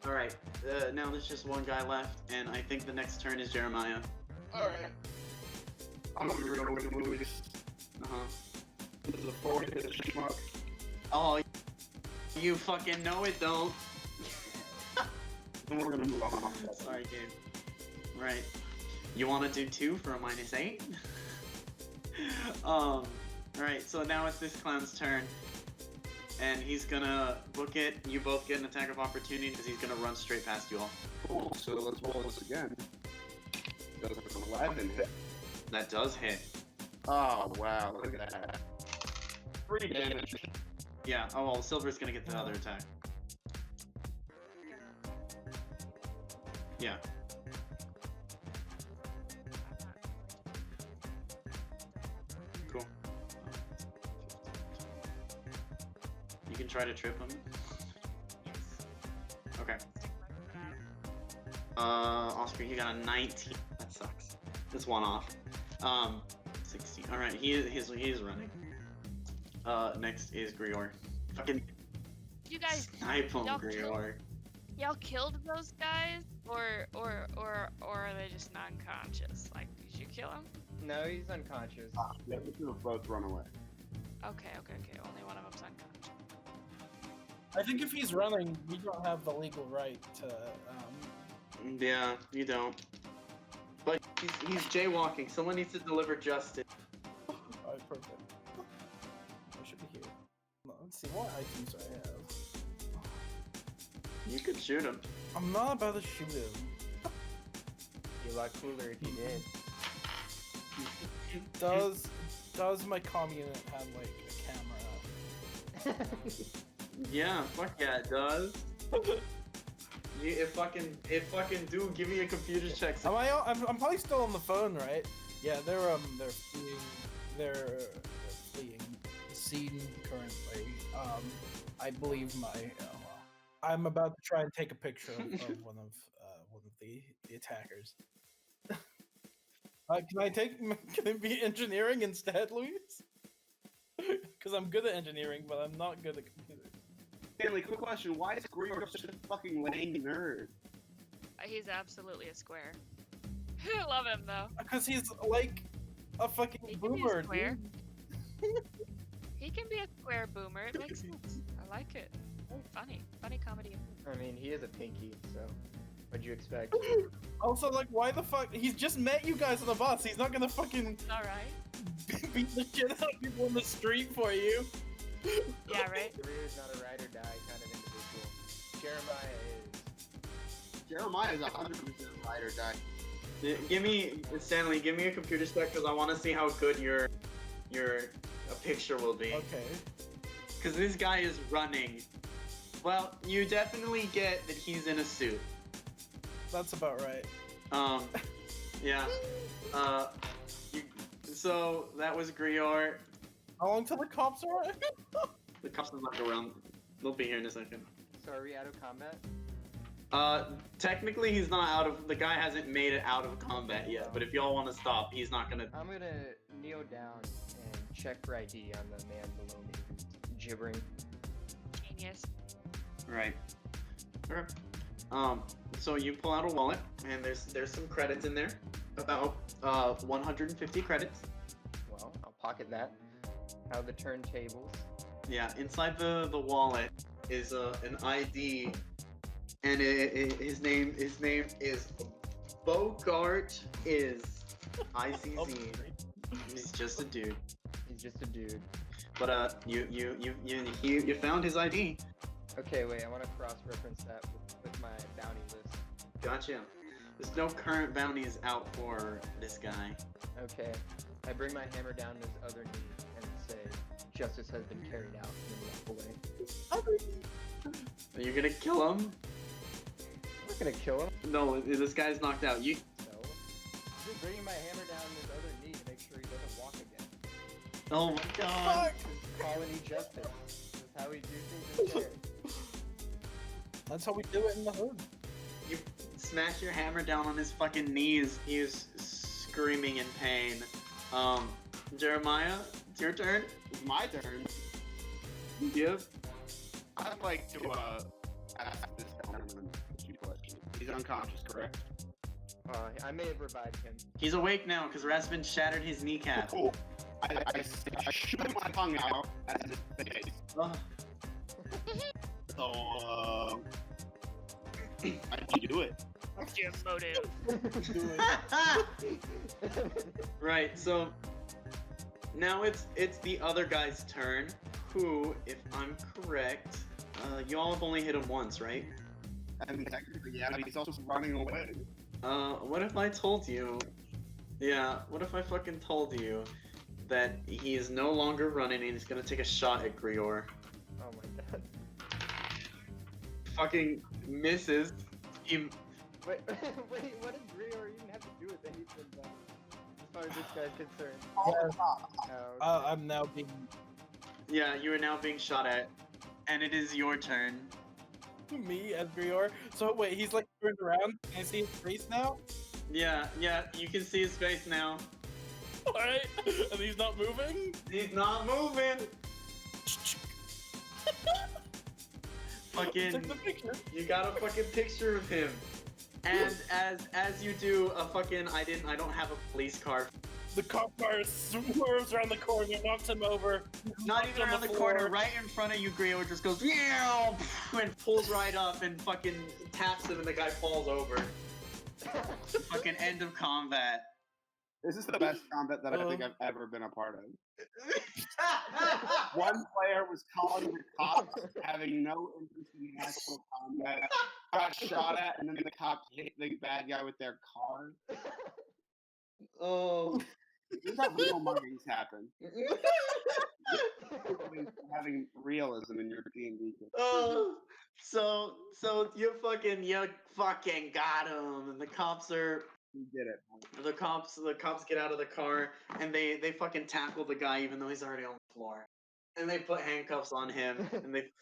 Speaker 11: Alright, now there's just one guy left, and I think the next turn is Jeremiah.
Speaker 10: Alright. I'm gonna go with the movies. This is a 4-hit schmuck.
Speaker 11: Oh, you fucking know it, don't.
Speaker 10: And we're gonna move on.
Speaker 11: Sorry, Gabe. Right. You want to do 2 for a -8? Alright, so now it's this clown's turn. And he's gonna book it. You both get an attack of opportunity because he's gonna run straight past you all.
Speaker 10: Cool, so let's roll this again. Does an 11 hit.
Speaker 11: That does hit.
Speaker 10: Oh, wow, look at that. 3 damage.
Speaker 11: Yeah, oh well, Silver's gonna get the other attack. Yeah. Cool. You can try to trip him. Okay. Oscar, you got a 19. That sucks. That's one off. 16. All right, he is running. Next is Grior. Fucking.
Speaker 9: You guys,
Speaker 11: Snipe him,
Speaker 9: y'all
Speaker 11: Grior.
Speaker 9: y'all killed those guys, or are they just non-conscious? Like, did you kill them?
Speaker 8: No, he's unconscious.
Speaker 10: Yeah, we should have both run away.
Speaker 9: Okay. Only one of them's unconscious.
Speaker 7: I think if he's running, we don't have the legal right to.
Speaker 11: Yeah, you don't. But he's jaywalking. Someone needs to deliver justice.
Speaker 7: Alright, perfect. I should be here. Let's see what items I have.
Speaker 11: You could shoot him.
Speaker 7: I'm not about to shoot him.
Speaker 8: Be a lot cooler if you did.
Speaker 7: Does my comm unit have like a camera?
Speaker 11: Yeah, fuck yeah, it does. It fucking do. Give me a computer check.
Speaker 7: I'm probably still on the phone, right? Yeah, they're fleeing. They're fleeing the scene currently. I believe I'm about to try and take a picture of one of the attackers. Can it be engineering instead, Luis? Because I'm good at engineering, but I'm not good at computers.
Speaker 10: Stanley, quick question. Why is Grior such a fucking lame nerd?
Speaker 9: He's absolutely a square. I love him though.
Speaker 7: Because he's like a fucking boomer, dude.
Speaker 9: He can be a square boomer. It makes sense. I like it. Funny comedy.
Speaker 8: I mean, he is a pinky, so what'd you expect?
Speaker 7: Also, like, why the fuck? He's just met you guys on the bus. He's not gonna fucking
Speaker 9: Alright.
Speaker 7: beat the shit out of people on the street for you.
Speaker 9: Yeah, right?
Speaker 8: Career's not a ride or die kind of individual. Jeremiah is.
Speaker 10: Jeremiah is 100% ride or die.
Speaker 11: Stanley, give me a computer spec because I want to see how good your picture will be.
Speaker 7: Okay.
Speaker 11: Because this guy is running. Well, you definitely get that he's in a suit.
Speaker 7: That's about right.
Speaker 11: Yeah. So that was Grior.
Speaker 7: How long till the cops arrive?
Speaker 11: The cops are not around. They'll be here in a second.
Speaker 8: So are we out of combat?
Speaker 11: Technically he's not out of. The guy hasn't made it out of combat yet. But if y'all want to stop, he's not gonna.
Speaker 8: I'm gonna kneel down and check for ID on the man below me, who's gibbering.
Speaker 9: Genius.
Speaker 11: Right. Okay. So you pull out a wallet, and there's some credits in there, about 150 credits.
Speaker 8: Well, I'll pocket that. How the turntables.
Speaker 11: Yeah, inside the wallet is an ID, and his name is Bogart is ICZ. He's just a dude.
Speaker 8: He's just a dude.
Speaker 11: But you found his ID.
Speaker 8: Okay, wait. I want to cross-reference that with my bounty list.
Speaker 11: Gotcha. There's no current bounties out for this guy.
Speaker 8: Okay. I bring my hammer down his other knee and say, "Justice has been carried out," and then walk away.
Speaker 11: Are you gonna kill him?
Speaker 8: I'm not gonna kill him.
Speaker 11: No, this guy's knocked out. You.
Speaker 8: No. I'm just bringing my hammer down his other knee to make sure he doesn't walk again.
Speaker 11: Oh my god.
Speaker 8: Colony justice. This is how we do things in here.
Speaker 7: That's how we do it in the hood.
Speaker 11: You smash your hammer down on his fucking knees. He is screaming in pain. Jeremiah, it's your turn.
Speaker 10: It's my turn.
Speaker 11: You give?
Speaker 10: I'd like to ask this gentleman a few questions. He's unconscious, correct?
Speaker 8: I may have revived him.
Speaker 11: He's awake now because Rasvin shattered his kneecap.
Speaker 10: Cool. I shoot my tongue out at his face. So, how do you do it?
Speaker 9: What's your motive?
Speaker 11: Right, so now it's the other guy's turn, who, if I'm correct, y'all have only hit him once, right?
Speaker 10: I mean, technically, yeah, but he's also running away.
Speaker 11: What if I told you... Yeah, what if I fucking told you that he is no longer running and he's gonna take a shot at Grior?
Speaker 8: Oh my god.
Speaker 11: Fucking misses. He...
Speaker 8: Wait, what did Grior even have to do with anything, though? As far as this guy's concerned.
Speaker 7: Okay. I'm now being...
Speaker 11: Yeah, you are now being shot at, and it is your turn.
Speaker 7: Me as Grior? So wait, he's like turned around. Can I see his face now?
Speaker 11: Yeah, you can see his face now.
Speaker 7: Alright, and he's not moving?
Speaker 11: He's not moving! Fucking,
Speaker 7: Take the picture.
Speaker 11: you got a fucking picture of him. And as you do a fucking, I don't have a police car.
Speaker 7: The cop car swerves around the corner, knocks him over.
Speaker 11: Not even around the corner, right in front of you, Griot just goes, yeah, and pulls right up and fucking taps him and the guy falls over. Fucking end of combat.
Speaker 10: This is the best combat that I think I've ever been a part of. One player was calling the cops, having no interest in the actual combat, got shot at, and then the cops hit the bad guy with their car.
Speaker 11: Oh.
Speaker 10: This is how real muggings happen. Having realism in your D&D.
Speaker 11: Oh. So you fucking got him, and the cops are.
Speaker 10: You did it.
Speaker 11: The cops get out of the car and they fucking tackle the guy even though he's already on the floor. And they put handcuffs on him and they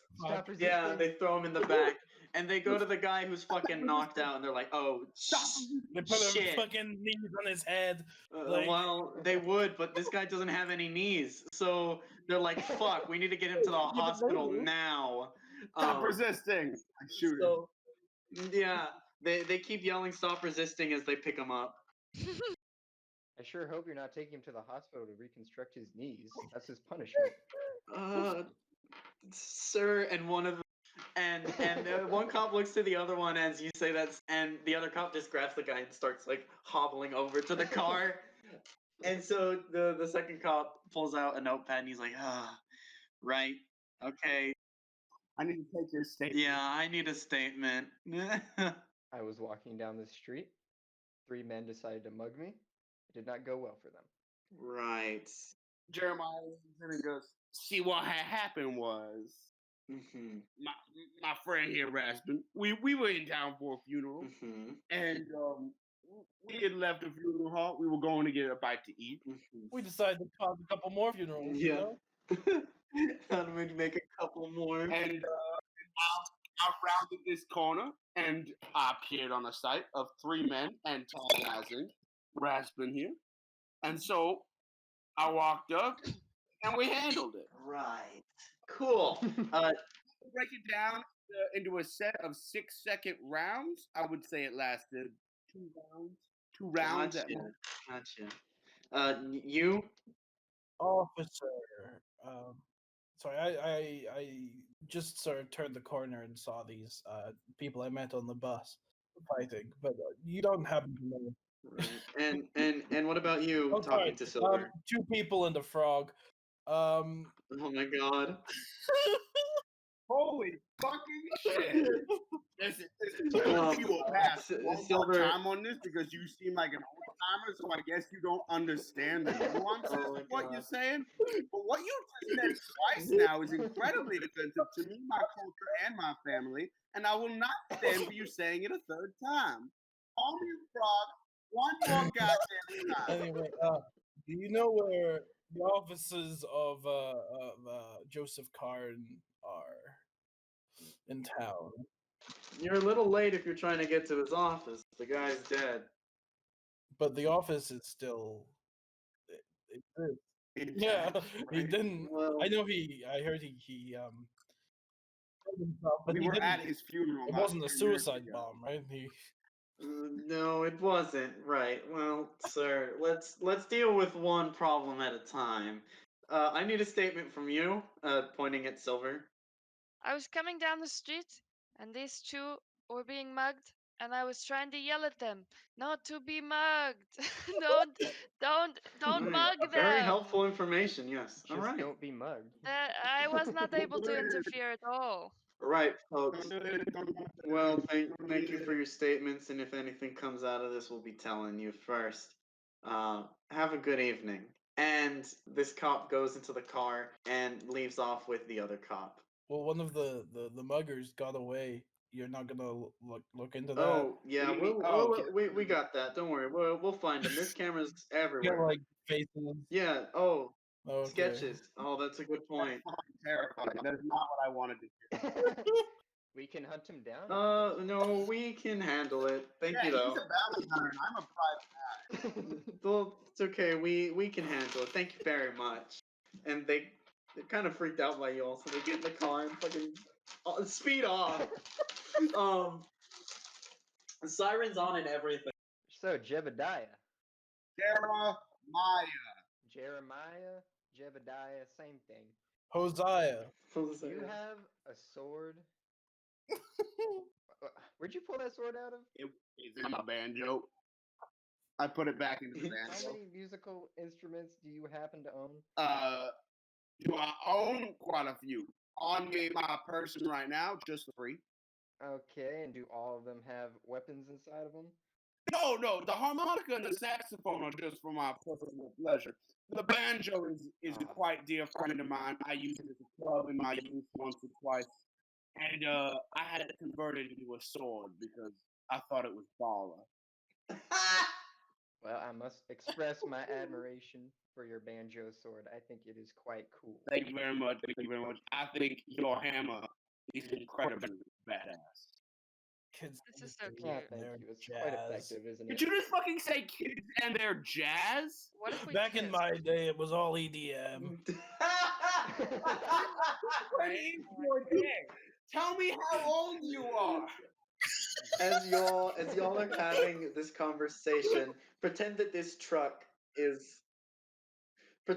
Speaker 11: they throw him in the back and they go to the guy who's fucking knocked out and they're like, "Oh,
Speaker 7: They put
Speaker 11: shit.
Speaker 7: a fucking knees on his head.
Speaker 11: Well, they would, but this guy doesn't have any knees. So they're like, "Fuck, we need to get him to the hospital now."
Speaker 10: Stop resisting. I shoot him.
Speaker 11: So, yeah. They keep yelling "stop resisting" as they pick him up.
Speaker 8: I sure hope you're not taking him to the hospital to reconstruct his knees. That's his punishment.
Speaker 11: Sir, and one cop looks to the other one as you say that, and the other cop just grabs the guy and starts like hobbling over to the car. And so the second cop pulls out a notepad and he's like, right, okay.
Speaker 10: I need to take your statement.
Speaker 11: Yeah, I need a statement.
Speaker 8: I was walking down the street. 3 men decided to mug me. It did not go well for them.
Speaker 11: Right.
Speaker 10: Jeremiah goes, see what had happened was my friend here, Raspin. We were in town for a funeral, and we had left the funeral hall. We were going to get a bite to eat.
Speaker 7: We decided to cause a couple more funerals.
Speaker 11: Yeah.
Speaker 7: You know?
Speaker 11: How do we make a couple more?
Speaker 10: And I rounded this corner, and I appeared on the sight of 3 men antagonizing Raspin here. And so I walked up, and we handled it.
Speaker 11: Right. Cool.
Speaker 10: Break it down into a set of 6-second rounds. I would say it lasted 2 rounds. 2 rounds at most.
Speaker 11: Gotcha. You?
Speaker 7: Officer. Sorry, I just sort of turned the corner and saw these people I met on the bus fighting, but you don't happen to know.
Speaker 11: Right. And what about you
Speaker 7: Oh,
Speaker 11: talking
Speaker 7: sorry.
Speaker 11: to Silver?
Speaker 7: 2 people and a frog.
Speaker 11: Oh my god.
Speaker 10: Holy fucking shit! Listen, you will pass
Speaker 11: Silver
Speaker 10: time on this because you seem like an old timer, so I guess you don't understand the nuances of what you're saying. But what you just said twice now is incredibly offensive to me, my culture, and my family, and I will not stand for you saying it a 3rd time. Call me frog one more goddamn time.
Speaker 7: Anyway, do you know where the offices of Joseph Karn are in town?
Speaker 11: You're a little late if you're trying to get to his office. The guy's dead.
Speaker 7: But the office is still. It exists. Yeah, he didn't.
Speaker 11: Well,
Speaker 7: I know I heard he killed himself, but
Speaker 10: We
Speaker 7: he
Speaker 10: were
Speaker 7: didn't.
Speaker 10: at his funeral.
Speaker 7: It
Speaker 10: about
Speaker 7: wasn't a
Speaker 10: 10 years
Speaker 7: suicide
Speaker 10: ago.
Speaker 7: bomb, right?
Speaker 11: No, it wasn't. Right. Well, sir, let's deal with one problem at a time. I need a statement from you, pointing at Silver.
Speaker 9: I was coming down the street, and these 2 were being mugged, and I was trying to yell at them not to be mugged. don't mug them.
Speaker 11: Very helpful information, yes.
Speaker 8: Just
Speaker 11: All right.
Speaker 8: don't be mugged.
Speaker 9: I was not able to interfere at all.
Speaker 11: Right, folks. Well, thank you for your statements, and if anything comes out of this, we'll be telling you first. Have a good evening. And this cop goes into the car and leaves off with the other cop.
Speaker 7: Well, one of the muggers got away. You're not gonna look into that.
Speaker 11: Oh yeah, we got that. Don't worry, we'll find him. There's cameras everywhere.
Speaker 7: Yeah, like faces.
Speaker 11: Yeah. Oh.
Speaker 7: Okay.
Speaker 11: Sketches. Oh, that's a good point.
Speaker 10: Terrifying. That is not what I wanted to do.
Speaker 8: We can hunt him down.
Speaker 11: No, we can handle it. Thank you, though.
Speaker 10: He's a bounty hunter, and I'm a private eye.
Speaker 11: Well, it's okay. We can handle it. Thank you very much. And they're kind of freaked out by you all, so they get in the car and fucking speed off. The siren's on and everything.
Speaker 8: So, Jebediah. Jeremiah, Jebediah, same thing.
Speaker 7: Hosea.
Speaker 8: You have a sword. Where'd you pull that sword out of?
Speaker 10: It's in my banjo. I put it back into the banjo.
Speaker 8: How many musical instruments do you happen to own?
Speaker 10: Do I own quite a few? On me, my person right now, just 3.
Speaker 8: Okay, and do all of them have weapons inside of them?
Speaker 10: No, the harmonica and the saxophone are just for my personal pleasure. The banjo is a quite dear friend of mine. I used it as a club in my youth once or twice. And I had it converted into a sword because I thought it was baller.
Speaker 8: Well, I must express my admiration for your banjo sword. I think it is quite cool.
Speaker 10: Thank you very much. I think your hammer is incredibly badass.
Speaker 7: Kids.
Speaker 9: This is so cute.
Speaker 8: Yeah, thank you. It's quite effective, isn't it?
Speaker 10: Did you just fucking say kids and their jazz?
Speaker 9: What if we
Speaker 7: Back in
Speaker 9: kissed?
Speaker 7: my day, it was all EDM.
Speaker 10: Tell me how old you are.
Speaker 11: As y'all are having this conversation, pretend that this truck is a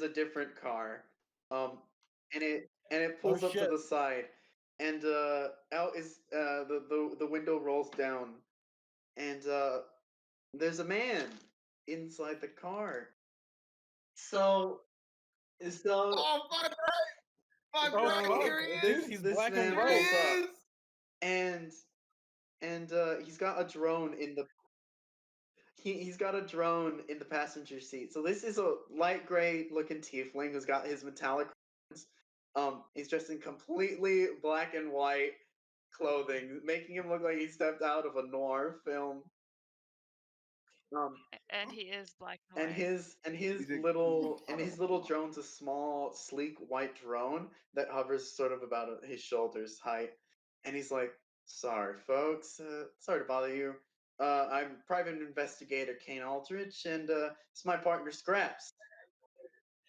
Speaker 11: different car. And it pulls up to the side. And out is the window rolls down. And there's a man inside the car. So
Speaker 10: Oh, fuck right, here he is.
Speaker 7: He's
Speaker 11: this
Speaker 7: black
Speaker 11: man
Speaker 7: and
Speaker 11: pulls
Speaker 7: white.
Speaker 11: up, and he's got a drone in the he's got a drone in the passenger seat. So this is a light gray looking tiefling who's got his metallic horns, He's dressed in completely black and white clothing, making him look like he stepped out of a noir film.
Speaker 9: And he is black and
Speaker 11: And
Speaker 9: white.
Speaker 11: his little drone's a small, sleek white drone that hovers sort of about his shoulders height. And he's like, "Sorry, folks. Sorry to bother you. I'm private investigator Kane Aldrich, and it's my partner Scraps."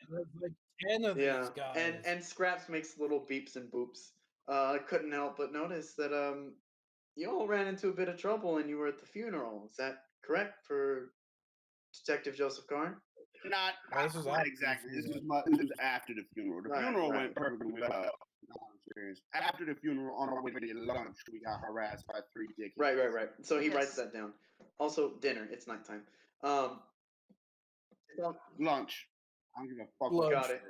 Speaker 7: There's like 10 of these guys.
Speaker 11: And Scraps makes little beeps and boops. I couldn't help but notice that you all ran into a bit of trouble and you were at the funeral. Is that correct for Detective Joseph Karn?
Speaker 10: Not exactly. This was after the funeral. The funeral went perfectly well. After the funeral, on our way to lunch, we got harassed by 3 dickheads.
Speaker 11: Right. So he writes that down. Also, dinner. It's nighttime.
Speaker 10: Lunch. I don't give a fuck.
Speaker 11: Lunch. Got it.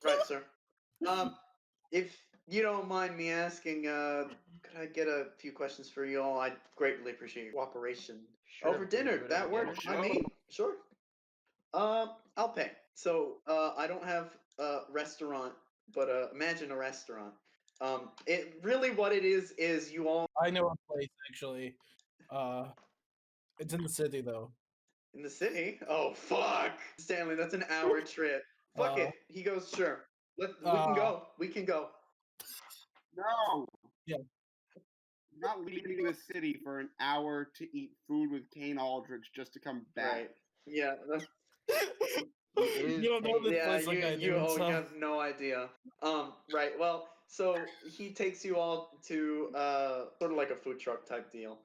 Speaker 11: Right, sir. If you don't mind me asking, could I get a few questions for you all? I'd greatly appreciate your cooperation.
Speaker 8: Sure,
Speaker 11: Over dinner. That works. I mean, sure. I'll pay. So, I don't have a restaurant, but imagine a restaurant. It really what it is you all.
Speaker 7: I know a place actually. It's in the city though.
Speaker 11: In the city? Oh fuck, Stanley, that's an hour trip. Fuck it. He goes, sure. We can go. We can go.
Speaker 10: No.
Speaker 7: Yeah.
Speaker 10: I'm not leaving the city for an hour to eat food with Kane Aldrich just to come back.
Speaker 11: Right. Yeah.
Speaker 7: You don't know this place like I do.
Speaker 11: You have no idea. Right. Well, so he takes you all to sort of like a food truck type deal.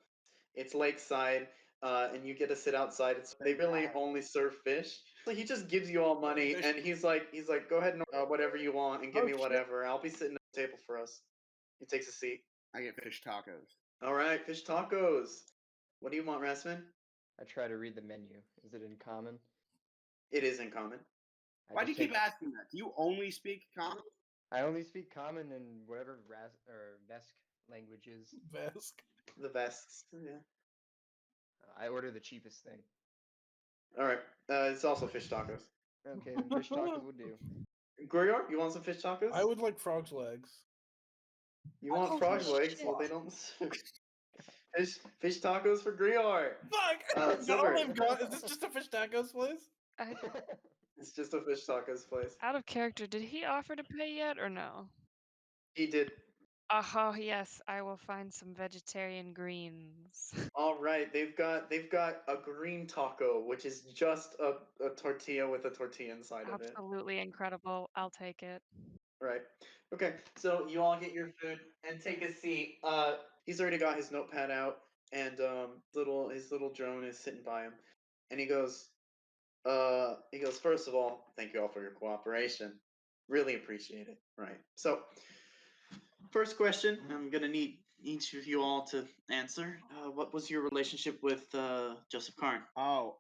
Speaker 11: It's lakeside, and you get to sit outside. They really only serve fish. So he just gives you all money, and he's like, go ahead and order whatever you want, and give me whatever. I'll be sitting at the table for us. He takes a seat.
Speaker 10: I get fish tacos.
Speaker 11: All right, fish tacos. What do you want, Rasmus?
Speaker 8: I try to read the menu. Is it in common?
Speaker 11: It is in common.
Speaker 10: Why do you keep asking that? Do you only speak common?
Speaker 8: I only speak common in whatever Vesk language is.
Speaker 7: Vesk.
Speaker 11: The Vesks, yeah.
Speaker 8: I order the cheapest thing.
Speaker 11: All right. It's also fish tacos.
Speaker 8: Okay, then fish tacos would do.
Speaker 11: Grior, you want some fish tacos?
Speaker 7: I would like frog's legs.
Speaker 11: You want frog legs? Well, they don't. Fish tacos for Grior.
Speaker 7: Fuck!
Speaker 11: Silver.
Speaker 7: Is this just a fish tacos place?
Speaker 11: It's just a fish tacos place.
Speaker 9: Out of character, did he offer to pay yet or no?
Speaker 11: He did.
Speaker 9: Oh yes, I will find some vegetarian greens.
Speaker 11: All right, they've got a green taco, which is just a tortilla with a tortilla inside of it.
Speaker 9: Absolutely incredible. I'll take it.
Speaker 11: Right. Okay. So you all get your food and take a seat. He's already got his notepad out, and his little drone is sitting by him, and he goes, first of all, thank you all for your cooperation. Really appreciate it. Right. So, first question, I'm gonna need each of you all to answer. What was your relationship with Joseph Karn?
Speaker 10: Oh,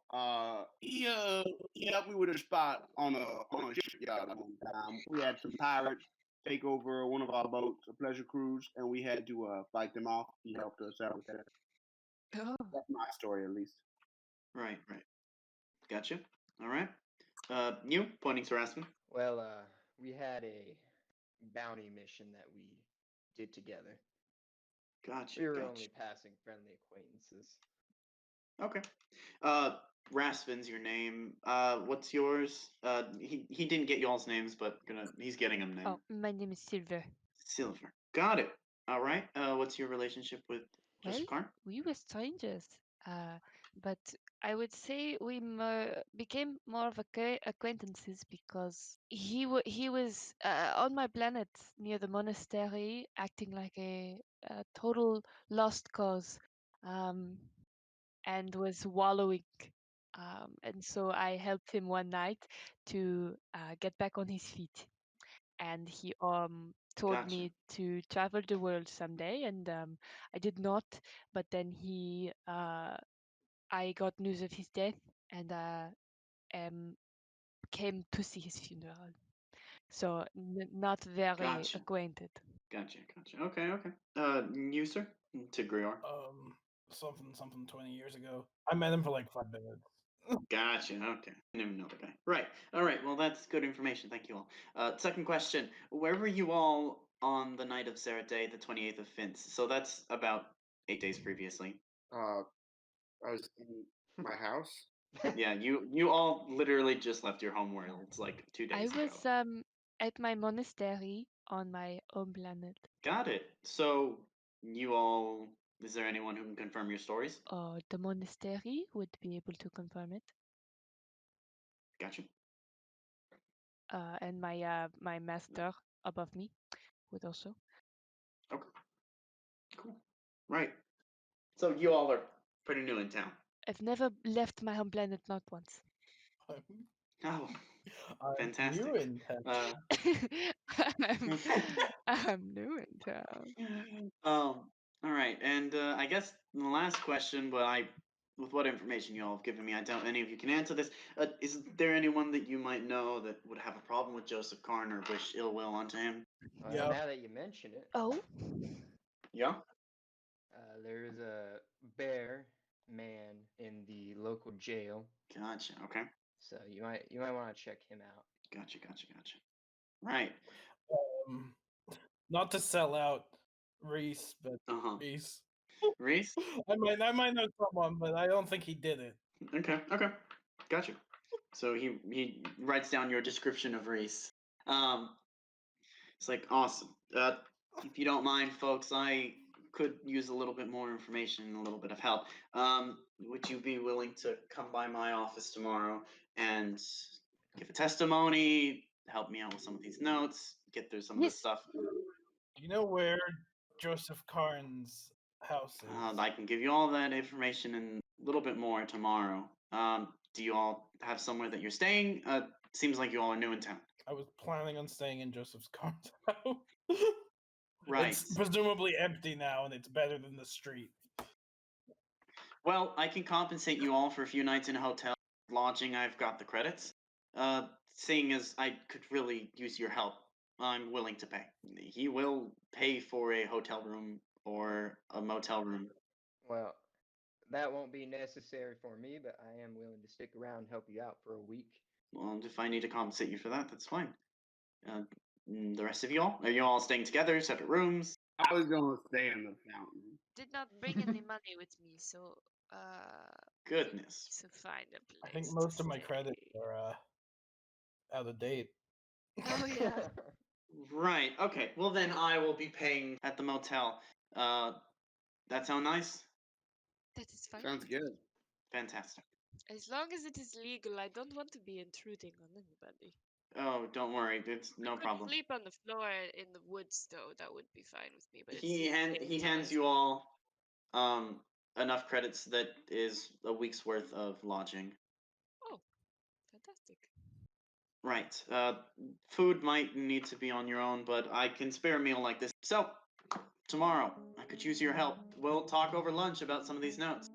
Speaker 10: he helped me with a spot on a shipyard one time. We had some pirates take over one of our boats, a pleasure cruise, and we had to fight them off. He helped us out with that.
Speaker 9: Oh.
Speaker 10: That's my story, at least.
Speaker 11: Right. Gotcha. All right. You pointing to Rasmus.
Speaker 8: Well, we had a bounty mission that we did together.
Speaker 11: Gotcha.
Speaker 8: We were only passing friendly acquaintances.
Speaker 11: Okay. Rasvin's your name. What's yours? He didn't get y'all's names, but he's getting them now.
Speaker 9: Oh, my name is Silver.
Speaker 11: Silver. Got it. All right. What's your relationship with Joseph Karn?
Speaker 9: We were strangers. But I would say we became more of acquaintances because he was on my planet near the monastery, acting like a total lost cause, and was wallowing. And so I helped him one night to get back on his feet, and he told me to travel the world someday, and I did not. But then I got news of his death, and came to see his funeral. So not very acquainted.
Speaker 11: Gotcha. Okay. You, sir? To Grior.
Speaker 7: Something 20 years ago. I met him for like 5 minutes.
Speaker 11: Gotcha. Okay. I didn't even know the guy. Right. All right. Well, that's good information. Thank you all. Second question: where were you all on the night of Sarah Day, the 28th of Finch? So that's about 8 days previously.
Speaker 10: I was in my house.
Speaker 11: Yeah, you all literally just left your home world. It's like 2
Speaker 9: I
Speaker 11: days ago.
Speaker 9: was at my monastery on my home planet.
Speaker 11: Got it. So you all, is there anyone who can confirm your stories?
Speaker 9: The monastery would be able to confirm it.
Speaker 11: Gotcha.
Speaker 9: And my master above me would also.
Speaker 11: Okay. Cool. Right. So you all are pretty new in town.
Speaker 9: I've never left my home planet, not once.
Speaker 11: Oh,
Speaker 7: I'm
Speaker 11: fantastic.
Speaker 7: new in town.
Speaker 9: I'm new in town.
Speaker 11: All right, and I guess the last question, with what information you all have given me, I doubt any of you can answer this. Is there anyone that you might know that would have a problem with Joseph Karn or wish ill will onto him?
Speaker 8: Well,
Speaker 7: Yeah.
Speaker 8: now that you mention it,
Speaker 9: Oh,
Speaker 11: Yeah.
Speaker 8: there's a bear man in the local jail,
Speaker 11: Gotcha. Okay.
Speaker 8: so you might want to check him out.
Speaker 11: Gotcha. Right.
Speaker 7: Not to sell out Reese, but
Speaker 11: Uh-huh.
Speaker 7: Reese.
Speaker 11: Reese?
Speaker 7: I might know someone, but I don't think he did it.
Speaker 11: Okay. Gotcha. So he writes down your description of Reese. It's like awesome. If you don't mind, folks, I could use a little bit more information and a little bit of help. Would you be willing to come by my office tomorrow and give a testimony, help me out with some of these notes, get through some of this stuff?
Speaker 7: Do you know where Joseph Karn's house is?
Speaker 11: I can give you all that information and a little bit more tomorrow. Do you all have somewhere that you're staying? Seems like you all are new in town.
Speaker 7: I was planning on staying in Joseph's Karn's house.
Speaker 11: Right.
Speaker 7: It's presumably empty now, and it's better than the street.
Speaker 11: Well, I can compensate you all for a few nights in a hotel lodging. I've got the credits. Seeing as I could really use your help, I'm willing to pay. He will pay for a hotel room or a motel room.
Speaker 8: Well, that won't be necessary for me, but I am willing to stick around and help you out for a week.
Speaker 11: Well, if I need to compensate you for that, that's fine. The rest of y'all? Are you all staying together, separate rooms?
Speaker 10: I was going to stay in the fountain.
Speaker 9: Did not bring any money with me, so
Speaker 11: Goodness.
Speaker 9: to find a place.
Speaker 7: I think most
Speaker 9: to
Speaker 7: of my
Speaker 9: stay.
Speaker 7: credits are out of date.
Speaker 9: Oh yeah.
Speaker 11: Right. Okay. Well, then I will be paying at the motel. That sound nice?
Speaker 9: That is fine.
Speaker 10: Sounds good.
Speaker 11: Fantastic.
Speaker 9: As long as it is legal, I don't want to be intruding on anybody.
Speaker 11: Oh, don't worry. It's no problem.
Speaker 9: Sleep on the floor in the woods, though. That would be fine with me. But
Speaker 11: He hands you all enough credits that is a week's worth of lodging.
Speaker 9: Oh, fantastic.
Speaker 11: Right. Food might need to be on your own, but I can spare a meal like this. So, tomorrow, I could use your help. We'll talk over lunch about some of these notes.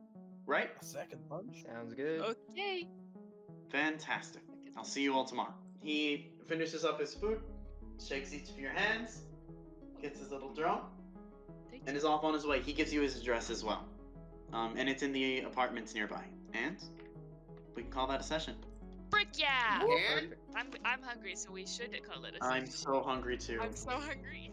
Speaker 11: Right?
Speaker 7: A second lunch?
Speaker 8: Sounds good.
Speaker 9: Okay.
Speaker 11: Fantastic. I'll see you all tomorrow. He finishes up his food, shakes each of your hands, gets his little drone, and is off on his way. He gives you his address as well. And it's in the apartments nearby. And we can call that a session.
Speaker 9: Frick yeah!
Speaker 10: And
Speaker 9: I'm hungry, so we should call it a
Speaker 11: I'm
Speaker 9: session.
Speaker 11: so hungry too.
Speaker 9: I'm so hungry.